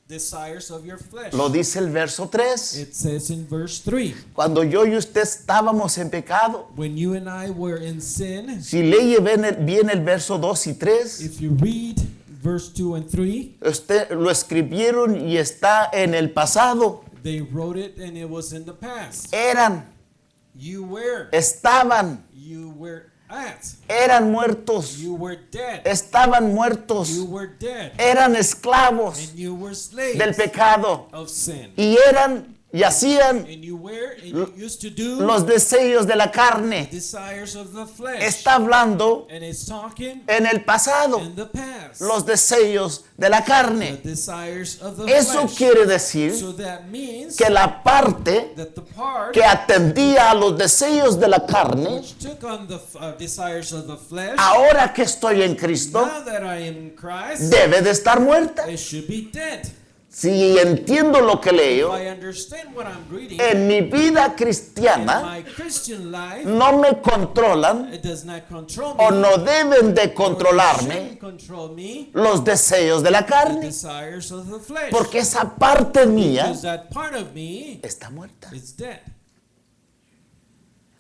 Speaker 2: desires of your flesh.
Speaker 1: Lo dice el verso 3.
Speaker 2: It says in verse 3,
Speaker 1: Cuando yo y usted estábamos en pecado.
Speaker 2: when you and I were in sin,
Speaker 1: Si lee bien el verso 2 y 3,
Speaker 2: if you read verse 2 and 3,
Speaker 1: usted lo escribieron y está en el pasado.
Speaker 2: they wrote it and it was in the past.
Speaker 1: Eran,
Speaker 2: You were
Speaker 1: eran muertos,
Speaker 2: you were dead.
Speaker 1: estaban muertos,
Speaker 2: You were dead.
Speaker 1: eran esclavos
Speaker 2: And you were slaves
Speaker 1: del pecado
Speaker 2: of sin.
Speaker 1: y eran y hacían
Speaker 2: And you were and you used to do
Speaker 1: los deseos de la carne.
Speaker 2: desires of the flesh.
Speaker 1: Está hablando
Speaker 2: And it's talking
Speaker 1: en el pasado,
Speaker 2: in the past.
Speaker 1: los deseos de la
Speaker 2: The
Speaker 1: carne.
Speaker 2: desires of the
Speaker 1: Eso
Speaker 2: flesh.
Speaker 1: quiere decir
Speaker 2: So that means
Speaker 1: que la parte
Speaker 2: that the part
Speaker 1: que atendía a los deseos de la carne,
Speaker 2: which took on the desires of the flesh,
Speaker 1: ahora que estoy en Cristo,
Speaker 2: now that I am in Christ,
Speaker 1: debe de estar muerta.
Speaker 2: it should be dead.
Speaker 1: Si entiendo lo que
Speaker 2: If
Speaker 1: leo,
Speaker 2: I understand what I'm reading,
Speaker 1: en mi vida
Speaker 2: in
Speaker 1: cristiana
Speaker 2: my Christian life,
Speaker 1: no me controlan
Speaker 2: it does not control me.
Speaker 1: o no deben de
Speaker 2: or it
Speaker 1: controlarme
Speaker 2: shouldn't control me.
Speaker 1: los deseos de la
Speaker 2: The
Speaker 1: carne,
Speaker 2: desires of the flesh.
Speaker 1: porque esa parte mía
Speaker 2: Because that part of me
Speaker 1: está muerta.
Speaker 2: is dead.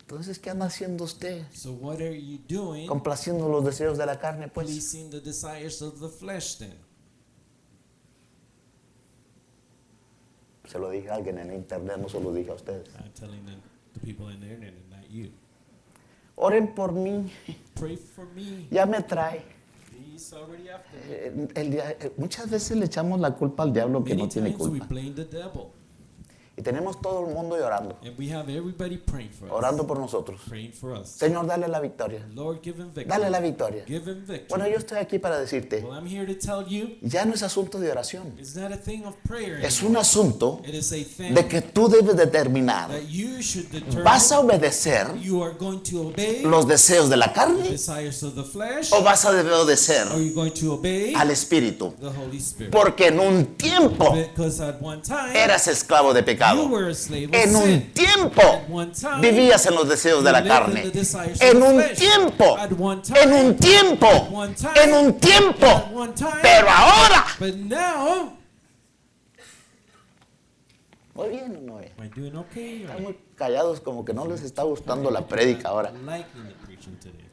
Speaker 1: Entonces, ¿qué anda haciendo usted?
Speaker 2: So what are you doing?
Speaker 1: Complaciendo los deseos de la carne, pues.
Speaker 2: Pleasing the desires of the flesh then.
Speaker 1: Se lo dije a alguien en internet, no se lo dije a ustedes.
Speaker 2: I'm telling the people in the internet and not you.
Speaker 1: Oren por mí,
Speaker 2: Pray for me.
Speaker 1: ya me trae.
Speaker 2: He's already after me.
Speaker 1: Muchas veces le echamos la culpa al diablo que
Speaker 2: Many
Speaker 1: no tiene
Speaker 2: times we
Speaker 1: culpa.
Speaker 2: blame the devil.
Speaker 1: Y tenemos todo el mundo llorando,
Speaker 2: And we have everybody praying for us.
Speaker 1: orando por nosotros.
Speaker 2: Praying for us.
Speaker 1: Señor, dale la victoria.
Speaker 2: Lord, give him victory.
Speaker 1: Dale la victoria.
Speaker 2: Give him victory.
Speaker 1: Bueno, yo estoy aquí para decirte,
Speaker 2: Well, I'm here to tell you,
Speaker 1: ya no es asunto de oración.
Speaker 2: it's not a thing of prayer
Speaker 1: Es
Speaker 2: anymore.
Speaker 1: un asunto
Speaker 2: It is a thing
Speaker 1: de que tú debes determinar.
Speaker 2: that you should determine.
Speaker 1: ¿Vas a obedecer
Speaker 2: You are going to obey
Speaker 1: los deseos de la
Speaker 2: the
Speaker 1: carne
Speaker 2: desires of the flesh,
Speaker 1: o vas a obedecer
Speaker 2: or are you going to obey
Speaker 1: al Espíritu?
Speaker 2: the Holy Spirit?
Speaker 1: Porque en un tiempo
Speaker 2: Because at one time,
Speaker 1: eras esclavo de
Speaker 2: you
Speaker 1: pecado.
Speaker 2: were a slave of
Speaker 1: En un
Speaker 2: sin.
Speaker 1: tiempo
Speaker 2: At one time,
Speaker 1: vivías en los deseos de
Speaker 2: you
Speaker 1: la
Speaker 2: lived in
Speaker 1: carne.
Speaker 2: the desires
Speaker 1: En
Speaker 2: of the
Speaker 1: un
Speaker 2: flesh.
Speaker 1: tiempo,
Speaker 2: At one time,
Speaker 1: en un tiempo,
Speaker 2: one time,
Speaker 1: en un tiempo.
Speaker 2: at one time,
Speaker 1: Pero ahora,
Speaker 2: but now,
Speaker 1: muy bien, no bien.
Speaker 2: am I doing okay?
Speaker 1: Están muy callados, como que no les está gustando la prédica ahora.
Speaker 2: Liking the preaching today.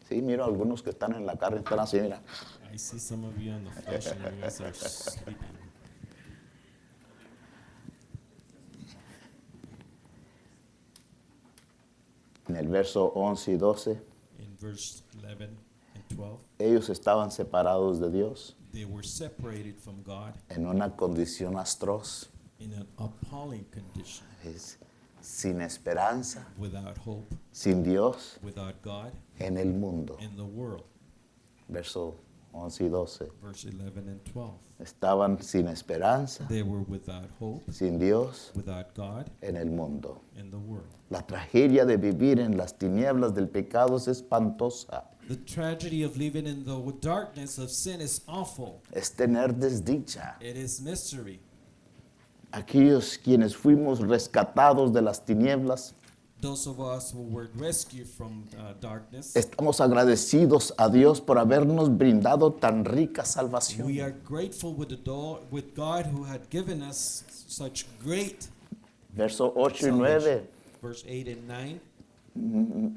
Speaker 1: Sí, miro a algunos que están en la carne, están así, mira.
Speaker 2: I see some of you on the flesh and you guys are sleeping.
Speaker 1: En el verso 11 y 12,
Speaker 2: In verse 11 and 12,
Speaker 1: ellos estaban separados de Dios
Speaker 2: they were separated from God
Speaker 1: en una condición atroz,
Speaker 2: in an appalling condition,
Speaker 1: es sin esperanza,
Speaker 2: without hope,
Speaker 1: sin Dios
Speaker 2: without God,
Speaker 1: en el mundo.
Speaker 2: in the world.
Speaker 1: Verso 11 y 12.
Speaker 2: Verse 11 and 12.
Speaker 1: Estaban sin esperanza,
Speaker 2: They were without hope,
Speaker 1: sin Dios
Speaker 2: without God,
Speaker 1: en el mundo.
Speaker 2: in the world.
Speaker 1: La tragedia de vivir en las tinieblas del pecado es espantosa.
Speaker 2: The tragedy of living in the darkness of sin is awful.
Speaker 1: Es tener desdicha.
Speaker 2: It is misery.
Speaker 1: Aquellos quienes fuimos rescatados de las tinieblas,
Speaker 2: Those of us who were rescued from darkness,
Speaker 1: estamos agradecidos a Dios por habernos brindado tan rica
Speaker 2: we
Speaker 1: salvación.
Speaker 2: are grateful with God who had given us such great.
Speaker 1: Verso 8 y 9.
Speaker 2: Verse 8 and 9.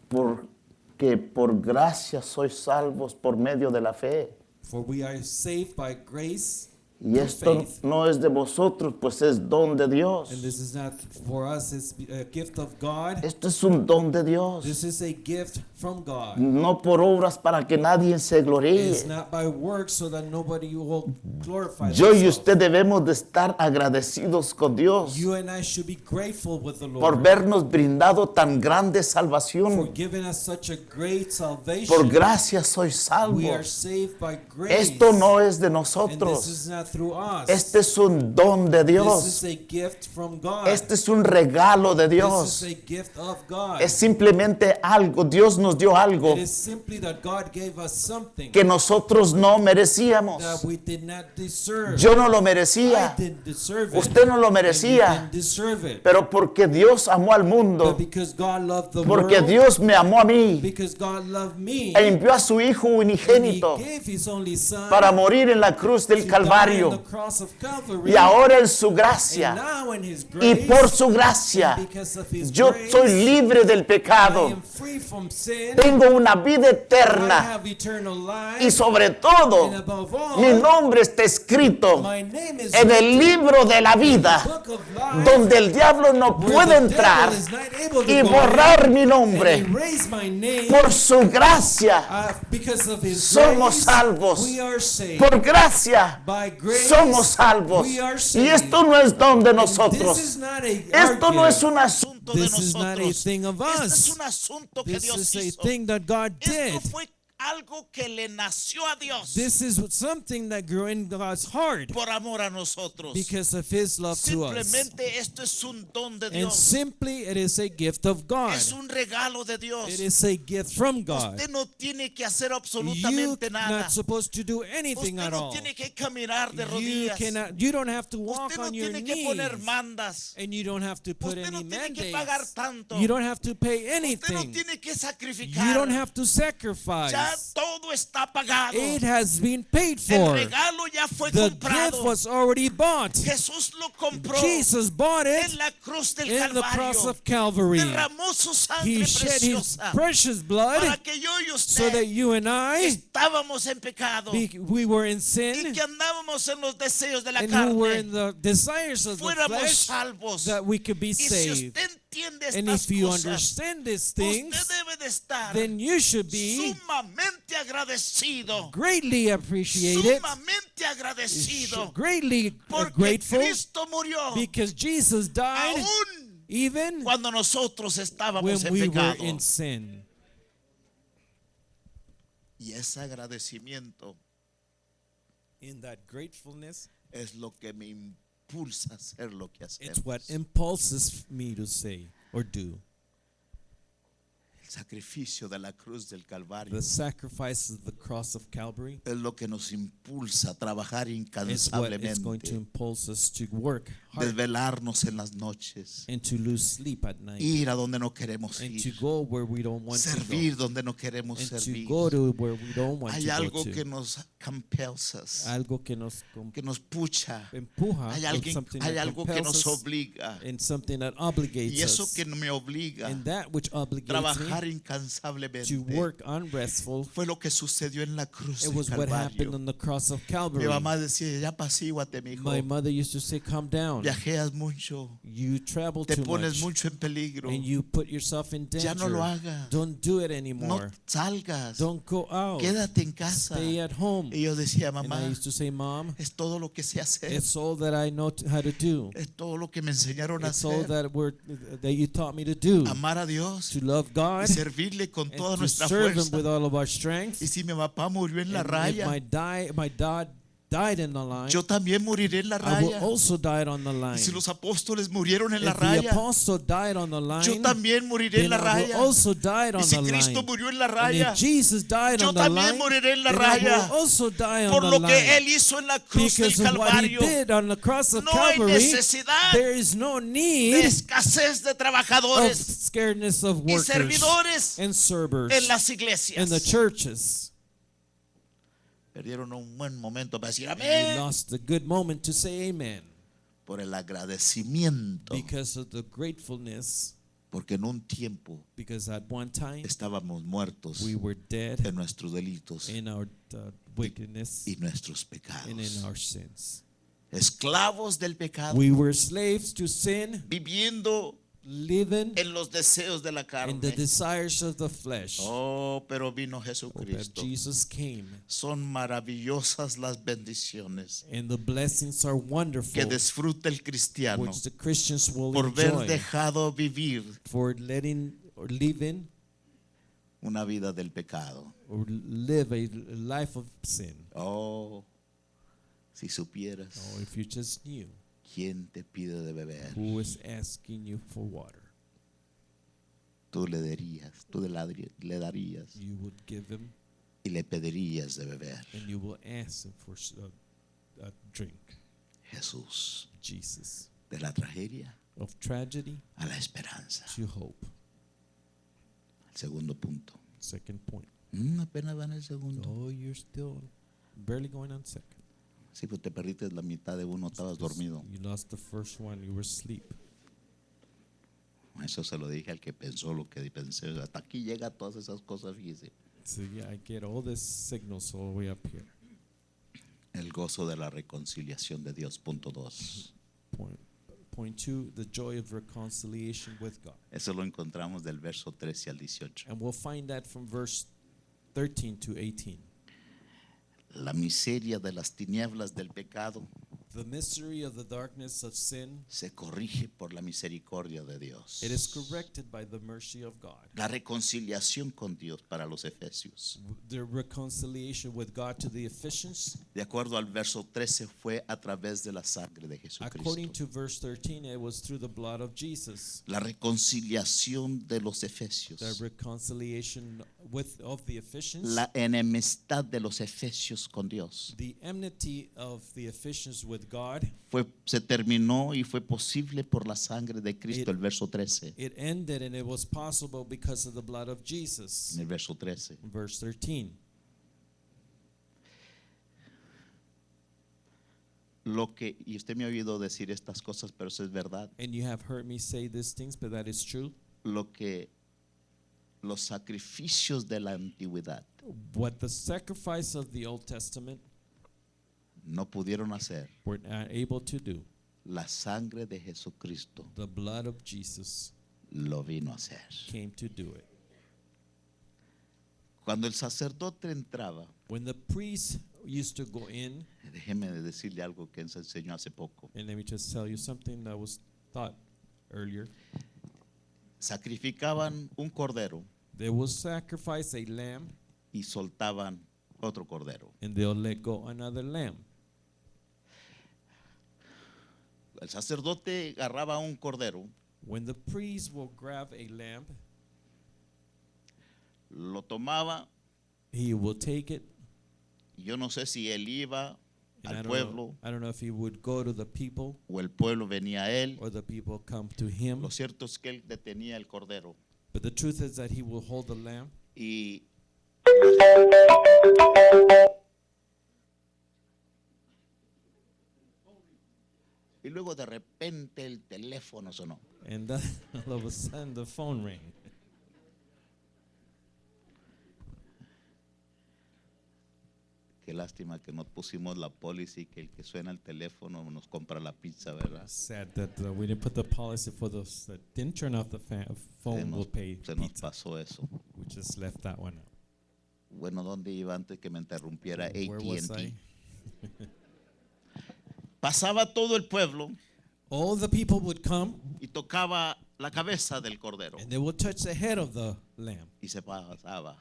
Speaker 1: Porque por gracia sois salvos por medio de la fe.
Speaker 2: For we are saved by grace
Speaker 1: Y
Speaker 2: through
Speaker 1: esto
Speaker 2: faith.
Speaker 1: no es de vosotros, pues es don de Dios.
Speaker 2: And this is not for us, it's a gift of God.
Speaker 1: Esto es un don de Dios.
Speaker 2: This is a gift from God.
Speaker 1: No por obras para que nadie se
Speaker 2: It's
Speaker 1: gloríe.
Speaker 2: not by works so that nobody will glorify
Speaker 1: Yo y
Speaker 2: themselves.
Speaker 1: usted debemos de estar agradecidos con Dios
Speaker 2: You and I should be grateful with the
Speaker 1: por
Speaker 2: Lord
Speaker 1: vernos brindado tan grande
Speaker 2: for
Speaker 1: salvación.
Speaker 2: giving us such a great
Speaker 1: Por
Speaker 2: salvation.
Speaker 1: gracia sois
Speaker 2: We are
Speaker 1: salvos.
Speaker 2: saved by grace.
Speaker 1: Esto no es de
Speaker 2: And this
Speaker 1: nosotros.
Speaker 2: is not through us.
Speaker 1: Este es un don de
Speaker 2: This
Speaker 1: Dios.
Speaker 2: is a gift from God.
Speaker 1: Este es un regalo de
Speaker 2: This
Speaker 1: Dios.
Speaker 2: is a gift of God.
Speaker 1: Es simplemente algo. Dios nos dio algo
Speaker 2: It is simply that God gave us something
Speaker 1: que nosotros no merecíamos.
Speaker 2: that we did not deserve.
Speaker 1: Yo no lo
Speaker 2: I
Speaker 1: merecía.
Speaker 2: didn't deserve it.
Speaker 1: Usted no lo
Speaker 2: And you
Speaker 1: merecía.
Speaker 2: didn't deserve it.
Speaker 1: Pero porque Dios amó al mundo,
Speaker 2: But because God loved the
Speaker 1: porque
Speaker 2: world,
Speaker 1: Dios me amó a mí
Speaker 2: because God loved me,
Speaker 1: e envió a su Hijo
Speaker 2: and He
Speaker 1: unigénito
Speaker 2: gave His only Son
Speaker 1: para morir en la cruz
Speaker 2: to
Speaker 1: del
Speaker 2: die on
Speaker 1: Calvario.
Speaker 2: the cross of Calvary.
Speaker 1: Y ahora en su
Speaker 2: And
Speaker 1: gracia
Speaker 2: now in His
Speaker 1: y
Speaker 2: grace,
Speaker 1: por su gracia,
Speaker 2: and because of His
Speaker 1: yo
Speaker 2: grace,
Speaker 1: soy libre del
Speaker 2: I
Speaker 1: pecado.
Speaker 2: am free from sin.
Speaker 1: Tengo una vida
Speaker 2: I
Speaker 1: eterna
Speaker 2: have eternal life.
Speaker 1: y sobre todo
Speaker 2: And above all,
Speaker 1: mi nombre está escrito
Speaker 2: my name is
Speaker 1: en el
Speaker 2: written
Speaker 1: libro de la
Speaker 2: in the
Speaker 1: vida,
Speaker 2: book of life,
Speaker 1: donde el diablo no
Speaker 2: where
Speaker 1: puede
Speaker 2: the
Speaker 1: entrar
Speaker 2: devil is not able to
Speaker 1: y
Speaker 2: go
Speaker 1: borrar
Speaker 2: in
Speaker 1: mi
Speaker 2: and
Speaker 1: nombre.
Speaker 2: erase my name.
Speaker 1: Por su gracia
Speaker 2: Because of His
Speaker 1: somos
Speaker 2: grace,
Speaker 1: salvos.
Speaker 2: we are saved.
Speaker 1: Por gracia
Speaker 2: By grace,
Speaker 1: somos salvos.
Speaker 2: we are
Speaker 1: Y
Speaker 2: saved.
Speaker 1: esto no es don de
Speaker 2: And
Speaker 1: nosotros.
Speaker 2: this is not a
Speaker 1: Esto no
Speaker 2: our
Speaker 1: es
Speaker 2: gift.
Speaker 1: un asunto de
Speaker 2: This is not a
Speaker 1: nosotros.
Speaker 2: thing of
Speaker 1: Este
Speaker 2: us.
Speaker 1: es un asunto que
Speaker 2: This
Speaker 1: Dios
Speaker 2: is a
Speaker 1: hizo.
Speaker 2: thing that God did.
Speaker 1: Esto fue algo que le nació a Dios
Speaker 2: This is something that grew in God's heart
Speaker 1: por amor a nosotros.
Speaker 2: because of His love to us.
Speaker 1: Simplemente esto es un don de
Speaker 2: And
Speaker 1: Dios.
Speaker 2: simply, it is a gift of God.
Speaker 1: Es un regalo de Dios.
Speaker 2: It is a gift from God.
Speaker 1: Usted no tiene que hacer
Speaker 2: You're
Speaker 1: absolutamente nada.
Speaker 2: not supposed to do anything
Speaker 1: Usted
Speaker 2: at
Speaker 1: no
Speaker 2: all.
Speaker 1: tiene que caminar de
Speaker 2: You
Speaker 1: rodillas.
Speaker 2: you don't have to walk
Speaker 1: Usted no
Speaker 2: on your
Speaker 1: tiene que
Speaker 2: knees.
Speaker 1: poner mandas.
Speaker 2: And you don't have to put
Speaker 1: Usted no
Speaker 2: any
Speaker 1: tiene que pagar
Speaker 2: mandates.
Speaker 1: tanto.
Speaker 2: You don't have to pay
Speaker 1: Usted no
Speaker 2: anything.
Speaker 1: tiene que
Speaker 2: You
Speaker 1: sacrificar.
Speaker 2: don't have to
Speaker 1: Ya
Speaker 2: sacrifice.
Speaker 1: todo está pagado.
Speaker 2: It has been paid
Speaker 1: El
Speaker 2: for.
Speaker 1: regalo ya fue
Speaker 2: The
Speaker 1: comprado.
Speaker 2: gift was already bought.
Speaker 1: Jesús lo compró
Speaker 2: Jesus bought it
Speaker 1: en la cruz del
Speaker 2: in the cross
Speaker 1: Calvario.
Speaker 2: of Calvary.
Speaker 1: Derramó su sangre
Speaker 2: He shed His
Speaker 1: preciosa
Speaker 2: precious
Speaker 1: para
Speaker 2: blood
Speaker 1: que yo y
Speaker 2: so that
Speaker 1: usted
Speaker 2: you and I,
Speaker 1: estábamos en pecado
Speaker 2: we were in
Speaker 1: y
Speaker 2: sin
Speaker 1: que andábamos en los deseos de la
Speaker 2: and who were in
Speaker 1: carne,
Speaker 2: the desires of the
Speaker 1: fuéramos
Speaker 2: flesh,
Speaker 1: salvos.
Speaker 2: that we could be
Speaker 1: Y si
Speaker 2: saved.
Speaker 1: usted entiende
Speaker 2: And
Speaker 1: estas
Speaker 2: if you
Speaker 1: cosas,
Speaker 2: understand these
Speaker 1: usted
Speaker 2: things,
Speaker 1: debe de estar
Speaker 2: then you should be
Speaker 1: sumamente agradecido.
Speaker 2: greatly appreciated,
Speaker 1: Sumamente agradecido.
Speaker 2: greatly
Speaker 1: Porque
Speaker 2: grateful,
Speaker 1: Cristo murió
Speaker 2: because Jesus died
Speaker 1: aún
Speaker 2: even
Speaker 1: cuando nosotros
Speaker 2: when
Speaker 1: estábamos en
Speaker 2: we were
Speaker 1: pecado.
Speaker 2: in sin.
Speaker 1: Y ese agradecimiento
Speaker 2: In that gratefulness,
Speaker 1: es lo que me impulsa a hacer lo que
Speaker 2: it's what
Speaker 1: hacemos.
Speaker 2: impulses me to say or do.
Speaker 1: El sacrificio de la cruz del Calvario
Speaker 2: The sacrifice of the cross of Calvary
Speaker 1: es lo que nos impulsa a trabajar
Speaker 2: is what is going to
Speaker 1: incansablemente,
Speaker 2: impulse us to work hard
Speaker 1: desvelarnos en las noches,
Speaker 2: and to lose sleep at night
Speaker 1: ir a donde no queremos
Speaker 2: and to
Speaker 1: ir,
Speaker 2: go where we don't want to
Speaker 1: servir
Speaker 2: go
Speaker 1: donde no queremos
Speaker 2: and to
Speaker 1: servir.
Speaker 2: go to where we don't want
Speaker 1: Hay
Speaker 2: to go
Speaker 1: algo
Speaker 2: to.
Speaker 1: que nos compels us,
Speaker 2: Algo que nos
Speaker 1: que nos pucha.
Speaker 2: empuja,
Speaker 1: Hay,
Speaker 2: or something
Speaker 1: hay
Speaker 2: that
Speaker 1: algo que
Speaker 2: compels
Speaker 1: nos
Speaker 2: us,
Speaker 1: obliga.
Speaker 2: and something that obligates
Speaker 1: Y eso
Speaker 2: us,
Speaker 1: que me obliga
Speaker 2: and that which
Speaker 1: a
Speaker 2: obligates
Speaker 1: trabajar
Speaker 2: me
Speaker 1: incansablemente
Speaker 2: to work unrestful.
Speaker 1: fue lo que sucedió en la cruz
Speaker 2: It
Speaker 1: del
Speaker 2: was what happened
Speaker 1: Calvario.
Speaker 2: on the cross of
Speaker 1: Mi
Speaker 2: Calvary.
Speaker 1: mamá decía, ya apacíguate, mi hijo.
Speaker 2: My mother used to say, calm down.
Speaker 1: Viajeas mucho,
Speaker 2: You travel
Speaker 1: te
Speaker 2: too
Speaker 1: pones
Speaker 2: much
Speaker 1: mucho en peligro.
Speaker 2: and you put yourself in
Speaker 1: Ya no lo
Speaker 2: danger.
Speaker 1: hagas.
Speaker 2: Don't do it
Speaker 1: No
Speaker 2: anymore.
Speaker 1: salgas.
Speaker 2: Don't go out.
Speaker 1: Quédate en casa.
Speaker 2: Stay at home.
Speaker 1: Y yo decía,
Speaker 2: And I
Speaker 1: mamá,
Speaker 2: used to say, Mom,
Speaker 1: es todo lo que sé hacer.
Speaker 2: it's all that I know how to do.
Speaker 1: Es todo lo que me enseñaron a
Speaker 2: It's all
Speaker 1: hacer.
Speaker 2: that you taught me to do.
Speaker 1: Amar a Dios
Speaker 2: To love
Speaker 1: y
Speaker 2: God
Speaker 1: servirle con toda
Speaker 2: and to
Speaker 1: nuestra
Speaker 2: serve Him
Speaker 1: fuerza.
Speaker 2: with all of our strength.
Speaker 1: Y si mi papá murió en la
Speaker 2: And if
Speaker 1: raya,
Speaker 2: my dad died in the line,
Speaker 1: yo también moriré en la
Speaker 2: I will
Speaker 1: raya.
Speaker 2: also die on the line.
Speaker 1: Y si los apóstoles murieron en la
Speaker 2: If the
Speaker 1: raya,
Speaker 2: apostle died on the
Speaker 1: yo
Speaker 2: line,
Speaker 1: también moriré en
Speaker 2: then
Speaker 1: la
Speaker 2: I will
Speaker 1: raya.
Speaker 2: also die
Speaker 1: Y
Speaker 2: on
Speaker 1: si
Speaker 2: the
Speaker 1: Cristo
Speaker 2: line.
Speaker 1: murió en la
Speaker 2: And
Speaker 1: raya,
Speaker 2: if Jesus died
Speaker 1: yo
Speaker 2: on the
Speaker 1: también
Speaker 2: line,
Speaker 1: moriré en la
Speaker 2: then I will
Speaker 1: raya.
Speaker 2: also die on
Speaker 1: Por
Speaker 2: the
Speaker 1: lo que
Speaker 2: line.
Speaker 1: Él hizo en la cruz del
Speaker 2: Because of what He
Speaker 1: Calvario,
Speaker 2: did on the cross of
Speaker 1: no hay
Speaker 2: Calvary,
Speaker 1: necesidad
Speaker 2: there is no
Speaker 1: de
Speaker 2: need
Speaker 1: escasez de
Speaker 2: of
Speaker 1: trabajadores
Speaker 2: scaredness of
Speaker 1: y
Speaker 2: workers
Speaker 1: servidores
Speaker 2: and servers
Speaker 1: en las
Speaker 2: in the
Speaker 1: iglesias.
Speaker 2: churches.
Speaker 1: Perdieron un buen momento para decir
Speaker 2: You
Speaker 1: amén
Speaker 2: lost a good moment to say amen
Speaker 1: por el agradecimiento,
Speaker 2: because of the gratefulness,
Speaker 1: porque en un tiempo
Speaker 2: because at one time
Speaker 1: estábamos muertos
Speaker 2: we were dead
Speaker 1: en nuestros delitos
Speaker 2: in our wickedness
Speaker 1: y nuestros
Speaker 2: and in
Speaker 1: pecados,
Speaker 2: our sins.
Speaker 1: esclavos del pecado,
Speaker 2: We were slaves to sin,
Speaker 1: viviendo
Speaker 2: living
Speaker 1: en los deseos de la
Speaker 2: in the
Speaker 1: carne.
Speaker 2: desires of the flesh.
Speaker 1: Oh, pero vino
Speaker 2: But
Speaker 1: Jesucristo.
Speaker 2: Jesus came,
Speaker 1: Son maravillosas las bendiciones
Speaker 2: and the blessings are wonderful,
Speaker 1: que disfruta el cristiano
Speaker 2: which the Christians will
Speaker 1: por ver
Speaker 2: enjoy
Speaker 1: dejado vivir
Speaker 2: for letting or living
Speaker 1: una vida del pecado.
Speaker 2: or live a life of sin.
Speaker 1: Oh, si supieras
Speaker 2: Oh, if you just knew
Speaker 1: quién te pide de beber,
Speaker 2: who is asking you for water,
Speaker 1: tú le darías, le darías
Speaker 2: you would give him
Speaker 1: y le pedirías de beber.
Speaker 2: and you will ask him for a drink.
Speaker 1: Jesús,
Speaker 2: Jesus,
Speaker 1: de la tragedia
Speaker 2: of tragedy
Speaker 1: a la esperanza.
Speaker 2: to hope.
Speaker 1: El segundo punto.
Speaker 2: Second point.
Speaker 1: Apenas va en el segundo.
Speaker 2: Oh, you're still barely going on second.
Speaker 1: Sí, pues te perdiste la mitad de uno, estabas dormido.
Speaker 2: You lost the first one, you were asleep.
Speaker 1: Eso se lo dije al que pensó lo que pensé. Hasta aquí llega todas esas cosas, fíjese.
Speaker 2: So yeah, I get all this signals all the way up here.
Speaker 1: El gozo de la reconciliación de Dios, punto 2.
Speaker 2: Point 2, the joy of reconciliation with God.
Speaker 1: Eso lo encontramos del verso 13 al 18.
Speaker 2: And we'll find that from verse 13 to 18.
Speaker 1: La miseria de las tinieblas del pecado
Speaker 2: The mystery of the darkness of sin,
Speaker 1: se corrige por la misericordia de Dios.
Speaker 2: it is corrected by the mercy of God.
Speaker 1: La reconciliación con Dios para los efesios,
Speaker 2: The reconciliation with God to the Ephesians,
Speaker 1: de acuerdo al verso 13, fue a través de la sangre de
Speaker 2: according
Speaker 1: Jesucristo.
Speaker 2: to verse 13, it was through the blood of Jesus.
Speaker 1: La reconciliación de los
Speaker 2: The
Speaker 1: efesios,
Speaker 2: reconciliation of the Ephesians,
Speaker 1: la enemistad de los efesios con Dios,
Speaker 2: the enmity of the Ephesians with God,
Speaker 1: se terminó y fue posible por la sangre de Cristo, el verso 13.
Speaker 2: it ended and it was possible because of the blood of Jesus.
Speaker 1: En el verso 13.
Speaker 2: Verse 13.
Speaker 1: Y usted me ha oído decir estas cosas, pero eso es verdad.
Speaker 2: And you have heard me say these things, but that is true.
Speaker 1: Los sacrificios de la antigüedad
Speaker 2: What the sacrifice of the Old Testament
Speaker 1: no pudieron hacer,
Speaker 2: were not able to do,
Speaker 1: la sangre de Jesucristo
Speaker 2: the blood of Jesus
Speaker 1: lo vino a hacer.
Speaker 2: came to do it.
Speaker 1: Cuando el sacerdote entraba,
Speaker 2: When the priest used to go in,
Speaker 1: déjeme decirle algo que se enseñó hace poco.
Speaker 2: and let me just tell you something that was taught earlier.
Speaker 1: Sacrificaban un cordero
Speaker 2: They will sacrifice a lamb,
Speaker 1: y soltaban otro cordero.
Speaker 2: and they'll let go another lamb.
Speaker 1: El sacerdote agarraba un cordero,
Speaker 2: When the priest will grab a lamb,
Speaker 1: lo tomaba,
Speaker 2: he will take it.
Speaker 1: y yo no sé si él iba
Speaker 2: And
Speaker 1: al pueblo
Speaker 2: I don't know if he would go to the people
Speaker 1: o el pueblo venía a él.
Speaker 2: or the people come to him.
Speaker 1: Lo cierto es que él detenía el cordero
Speaker 2: But the truth is that he will hold the lamb,
Speaker 1: y luego de repente el teléfono sonó.
Speaker 2: and then all of a sudden the phone rang.
Speaker 1: Qué lástima que no pusimos la póliza y que el que suena el teléfono nos compra la pizza, ¿verdad?
Speaker 2: Sad that we didn't put the policy for those that didn't turn off the phone will pay
Speaker 1: Se nos
Speaker 2: pizza.
Speaker 1: pasó eso.
Speaker 2: We just left that one out.
Speaker 1: Bueno, ¿dónde iba antes que me interrumpiera
Speaker 2: Where was
Speaker 1: AT&T?
Speaker 2: I?
Speaker 1: Pasaba todo el pueblo
Speaker 2: All the people would come
Speaker 1: y tocaba la cabeza del cordero
Speaker 2: and they will touch the head of the lamb
Speaker 1: y se pasaba,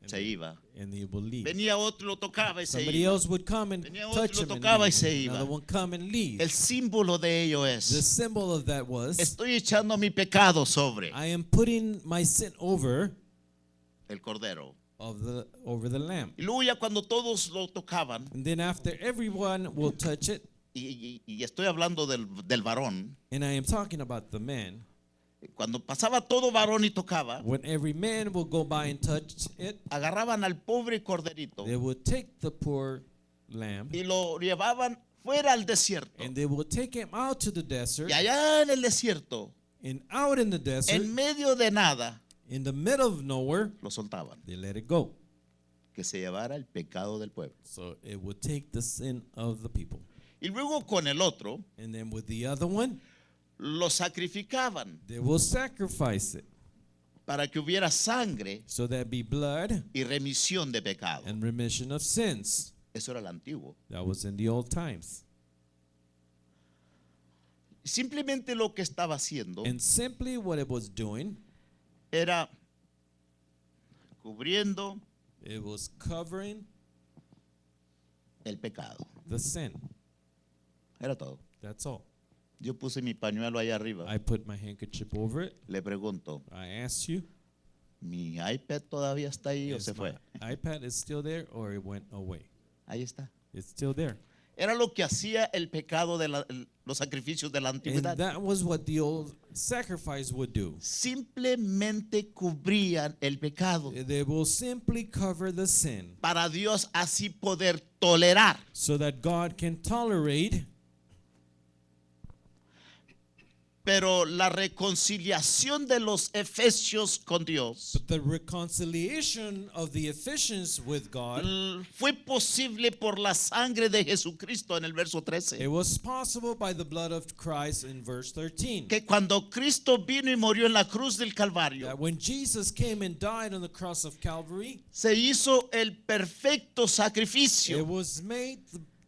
Speaker 2: and
Speaker 1: se iba.
Speaker 2: and they will leave.
Speaker 1: Venía otro, lo tocaba y se
Speaker 2: Somebody
Speaker 1: iba.
Speaker 2: else would come and
Speaker 1: Venía otro,
Speaker 2: touch
Speaker 1: lo
Speaker 2: him and
Speaker 1: tocaba y
Speaker 2: leave.
Speaker 1: se iba.
Speaker 2: Another one come and leave.
Speaker 1: El símbolo de ello
Speaker 2: The
Speaker 1: es,
Speaker 2: symbol of that was,
Speaker 1: estoy echando mi pecado sobre
Speaker 2: I am putting my sin over
Speaker 1: el cordero.
Speaker 2: over the lamb.
Speaker 1: Y luego ya cuando todos lo tocaban,
Speaker 2: And then after everyone will touch it,
Speaker 1: y estoy hablando del varón,
Speaker 2: and I am talking about the man,
Speaker 1: cuando pasaba todo varón y tocaba,
Speaker 2: when every man will go by and touch it,
Speaker 1: agarraban al pobre corderito
Speaker 2: they will take the poor lamb
Speaker 1: y lo llevaban fuera al desierto.
Speaker 2: and they will take him out to the desert,
Speaker 1: Y allá en el desierto,
Speaker 2: and out in the desert,
Speaker 1: en medio de nada,
Speaker 2: in the middle of nowhere,
Speaker 1: lo soltaban.
Speaker 2: they let it go.
Speaker 1: Que se llevara el pecado del pueblo.
Speaker 2: So it would take the sin of the people.
Speaker 1: Y luego con el otro,
Speaker 2: And then with the other one,
Speaker 1: lo sacrificaban
Speaker 2: they will sacrifice it
Speaker 1: para que hubiera sangre
Speaker 2: so that be blood
Speaker 1: y remisión de pecado.
Speaker 2: and remission of sins.
Speaker 1: Eso era el antiguo.
Speaker 2: That was in the old times.
Speaker 1: Simplemente lo que estaba haciendo
Speaker 2: And simply what it was doing,
Speaker 1: era cubriendo
Speaker 2: it was covering
Speaker 1: el pecado.
Speaker 2: the sin.
Speaker 1: Era todo.
Speaker 2: That's all.
Speaker 1: Yo puse mi pañuelo ahí arriba.
Speaker 2: I put my handkerchief over it.
Speaker 1: Le pregunto,
Speaker 2: I asked you,
Speaker 1: ¿mi iPad todavía está ahí o
Speaker 2: is
Speaker 1: se
Speaker 2: my
Speaker 1: fue?
Speaker 2: iPad is still there or it went away?
Speaker 1: Ahí está.
Speaker 2: It's still there.
Speaker 1: Era lo que hacía el pecado de los sacrificios de la
Speaker 2: And
Speaker 1: antigüedad.
Speaker 2: that was what the old sacrifice would do.
Speaker 1: Simplemente cubrían el pecado
Speaker 2: They will simply cover the sin
Speaker 1: para Dios así poder tolerar.
Speaker 2: so that God can tolerate.
Speaker 1: Pero la reconciliación de los efesios con Dios
Speaker 2: But the reconciliation of the Ephesians with God,
Speaker 1: fue posible por la sangre de Jesucristo en el verso
Speaker 2: it
Speaker 1: 13.
Speaker 2: was possible by the blood of Christ in verse 13.
Speaker 1: Que cuando Cristo vino y murió en la cruz del Calvario,
Speaker 2: That when Jesus came and died on the cross of Calvary,
Speaker 1: se hizo el perfecto
Speaker 2: it
Speaker 1: sacrificio
Speaker 2: was made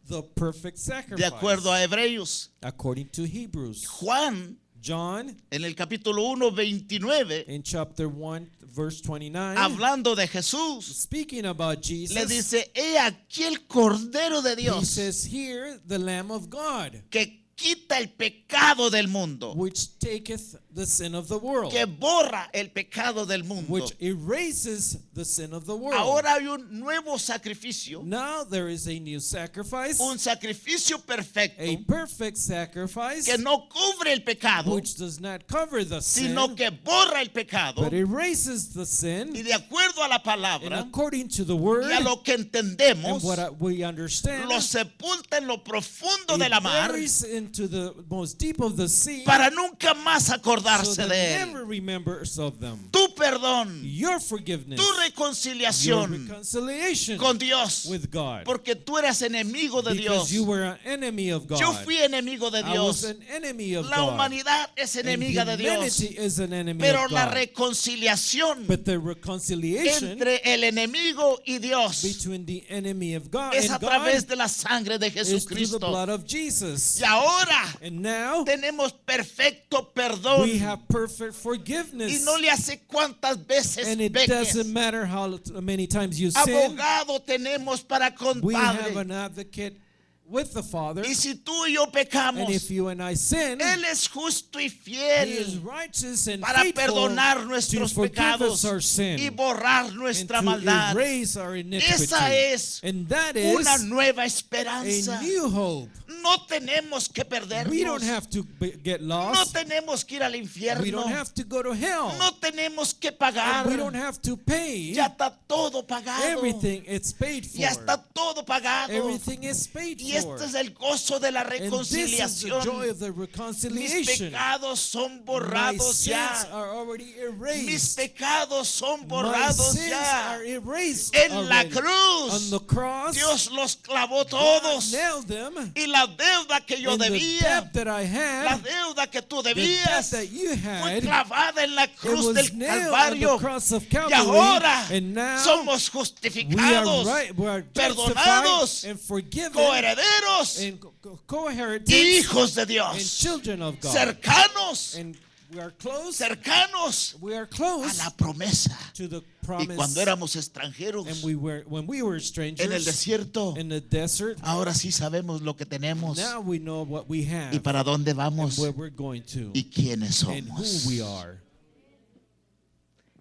Speaker 2: the perfect
Speaker 1: de acuerdo a
Speaker 2: sacrifice
Speaker 1: Hebreos.
Speaker 2: according to Hebrews.
Speaker 1: Juan,
Speaker 2: John,
Speaker 1: en el capítulo 1, 29,
Speaker 2: in chapter 1, verse 29,
Speaker 1: hablando de Jesús,
Speaker 2: speaking about
Speaker 1: le
Speaker 2: Jesus,
Speaker 1: dice, he aquí el Cordero de
Speaker 2: he
Speaker 1: Dios
Speaker 2: says here, the Lamb of God,
Speaker 1: que quita el pecado del mundo,
Speaker 2: which taketh the sin of the world,
Speaker 1: que borra el pecado del mundo.
Speaker 2: which erases the sin of the world.
Speaker 1: Ahora hay un nuevo sacrificio,
Speaker 2: Now there is a new sacrifice,
Speaker 1: un sacrificio perfecto
Speaker 2: a perfect sacrifice,
Speaker 1: que no cubre el pecado,
Speaker 2: which does not cover the sin,
Speaker 1: sino que borra el pecado
Speaker 2: but erases the sin,
Speaker 1: y de acuerdo a la
Speaker 2: and
Speaker 1: palabra
Speaker 2: according to the word
Speaker 1: y a lo que
Speaker 2: and
Speaker 1: entendemos,
Speaker 2: what we understand,
Speaker 1: lo sepulta en lo profundo
Speaker 2: it
Speaker 1: de la mar
Speaker 2: buries into the most deep of the sea,
Speaker 1: para nunca más
Speaker 2: so
Speaker 1: acordarse
Speaker 2: that
Speaker 1: de él.
Speaker 2: never remembers of them.
Speaker 1: Tú perdón,
Speaker 2: your forgiveness,
Speaker 1: tu
Speaker 2: your
Speaker 1: reconciliación
Speaker 2: reconciliation
Speaker 1: con Dios,
Speaker 2: with God.
Speaker 1: porque tú eras enemigo de
Speaker 2: Because
Speaker 1: Dios.
Speaker 2: you were an enemy of God.
Speaker 1: Yo fui enemigo de
Speaker 2: I was
Speaker 1: Dios.
Speaker 2: an enemy of
Speaker 1: La
Speaker 2: God.
Speaker 1: humanidad es
Speaker 2: And
Speaker 1: enemiga de Dios.
Speaker 2: humanity is an enemy
Speaker 1: Pero
Speaker 2: of
Speaker 1: la
Speaker 2: God.
Speaker 1: reconciliación
Speaker 2: But the reconciliation
Speaker 1: entre el enemigo y Dios
Speaker 2: between the enemy of God
Speaker 1: es a
Speaker 2: and God
Speaker 1: través de la sangre de
Speaker 2: is through the
Speaker 1: Jesucristo.
Speaker 2: blood of Jesus.
Speaker 1: Y ahora
Speaker 2: And now
Speaker 1: tenemos perfecto
Speaker 2: we
Speaker 1: perdón.
Speaker 2: have perfect
Speaker 1: Y
Speaker 2: forgiveness.
Speaker 1: no le hace cuántas veces
Speaker 2: And it
Speaker 1: peques.
Speaker 2: doesn't matter how many times you sin.
Speaker 1: Abogado tenemos para
Speaker 2: We have
Speaker 1: contarle.
Speaker 2: an advocate with the Father.
Speaker 1: Y si tú y yo
Speaker 2: And
Speaker 1: pecamos,
Speaker 2: if you and I sin,
Speaker 1: Él es justo y
Speaker 2: He is
Speaker 1: fiel
Speaker 2: righteous and
Speaker 1: para
Speaker 2: faithful
Speaker 1: perdonar
Speaker 2: to
Speaker 1: nuestros
Speaker 2: forgive us
Speaker 1: pecados
Speaker 2: our sin
Speaker 1: y borrar
Speaker 2: and
Speaker 1: nuestra
Speaker 2: to
Speaker 1: maldad.
Speaker 2: erase our iniquity.
Speaker 1: Esa es
Speaker 2: And that
Speaker 1: una
Speaker 2: is
Speaker 1: nueva
Speaker 2: a
Speaker 1: esperanza.
Speaker 2: new hope.
Speaker 1: No tenemos que
Speaker 2: We don't
Speaker 1: perdernos.
Speaker 2: have to get
Speaker 1: No
Speaker 2: lost.
Speaker 1: tenemos que ir al
Speaker 2: We
Speaker 1: infierno.
Speaker 2: don't have to go to hell.
Speaker 1: No tenemos que pagar.
Speaker 2: We don't have to pay.
Speaker 1: Ya está todo pagado.
Speaker 2: Everything it's paid for.
Speaker 1: Ya está todo pagado.
Speaker 2: Everything is paid
Speaker 1: Y
Speaker 2: for.
Speaker 1: este es el gozo de la
Speaker 2: And this is the
Speaker 1: reconciliación.
Speaker 2: joy of the
Speaker 1: Mis
Speaker 2: reconciliation.
Speaker 1: pecados son
Speaker 2: My
Speaker 1: borrados
Speaker 2: sins
Speaker 1: ya.
Speaker 2: are already
Speaker 1: Mis
Speaker 2: erased.
Speaker 1: pecados son
Speaker 2: My
Speaker 1: borrados
Speaker 2: sins
Speaker 1: ya.
Speaker 2: are erased
Speaker 1: En la
Speaker 2: already.
Speaker 1: cruz,
Speaker 2: On the cross,
Speaker 1: Dios los clavó
Speaker 2: God
Speaker 1: todos.
Speaker 2: nailed them.
Speaker 1: Y la deuda que yo
Speaker 2: And the
Speaker 1: debía,
Speaker 2: debt that I
Speaker 1: la
Speaker 2: had,
Speaker 1: deuda que tú
Speaker 2: the debt
Speaker 1: debías,
Speaker 2: that you
Speaker 1: fue
Speaker 2: had,
Speaker 1: clavada en la
Speaker 2: it
Speaker 1: cruz
Speaker 2: was
Speaker 1: del
Speaker 2: nailed on
Speaker 1: Calvario.
Speaker 2: the cross of
Speaker 1: Y
Speaker 2: Calvary.
Speaker 1: ahora
Speaker 2: And now
Speaker 1: somos
Speaker 2: we are
Speaker 1: justificados,
Speaker 2: right, we are
Speaker 1: perdonados,
Speaker 2: justified and forgiven
Speaker 1: coherederos
Speaker 2: and
Speaker 1: y
Speaker 2: co-inheritors
Speaker 1: hijos de
Speaker 2: and
Speaker 1: Dios,
Speaker 2: children of God.
Speaker 1: cercanos,
Speaker 2: And we are close.
Speaker 1: cercanos
Speaker 2: We are
Speaker 1: a
Speaker 2: close
Speaker 1: la promesa.
Speaker 2: to the
Speaker 1: Y
Speaker 2: promise.
Speaker 1: cuando éramos extranjeros
Speaker 2: And when we were strangers
Speaker 1: en el desierto,
Speaker 2: in the desert,
Speaker 1: ahora sí sabemos lo que tenemos
Speaker 2: now we know what we have
Speaker 1: y para dónde
Speaker 2: and
Speaker 1: vamos
Speaker 2: where we're going to
Speaker 1: y quiénes
Speaker 2: and who
Speaker 1: somos.
Speaker 2: we are.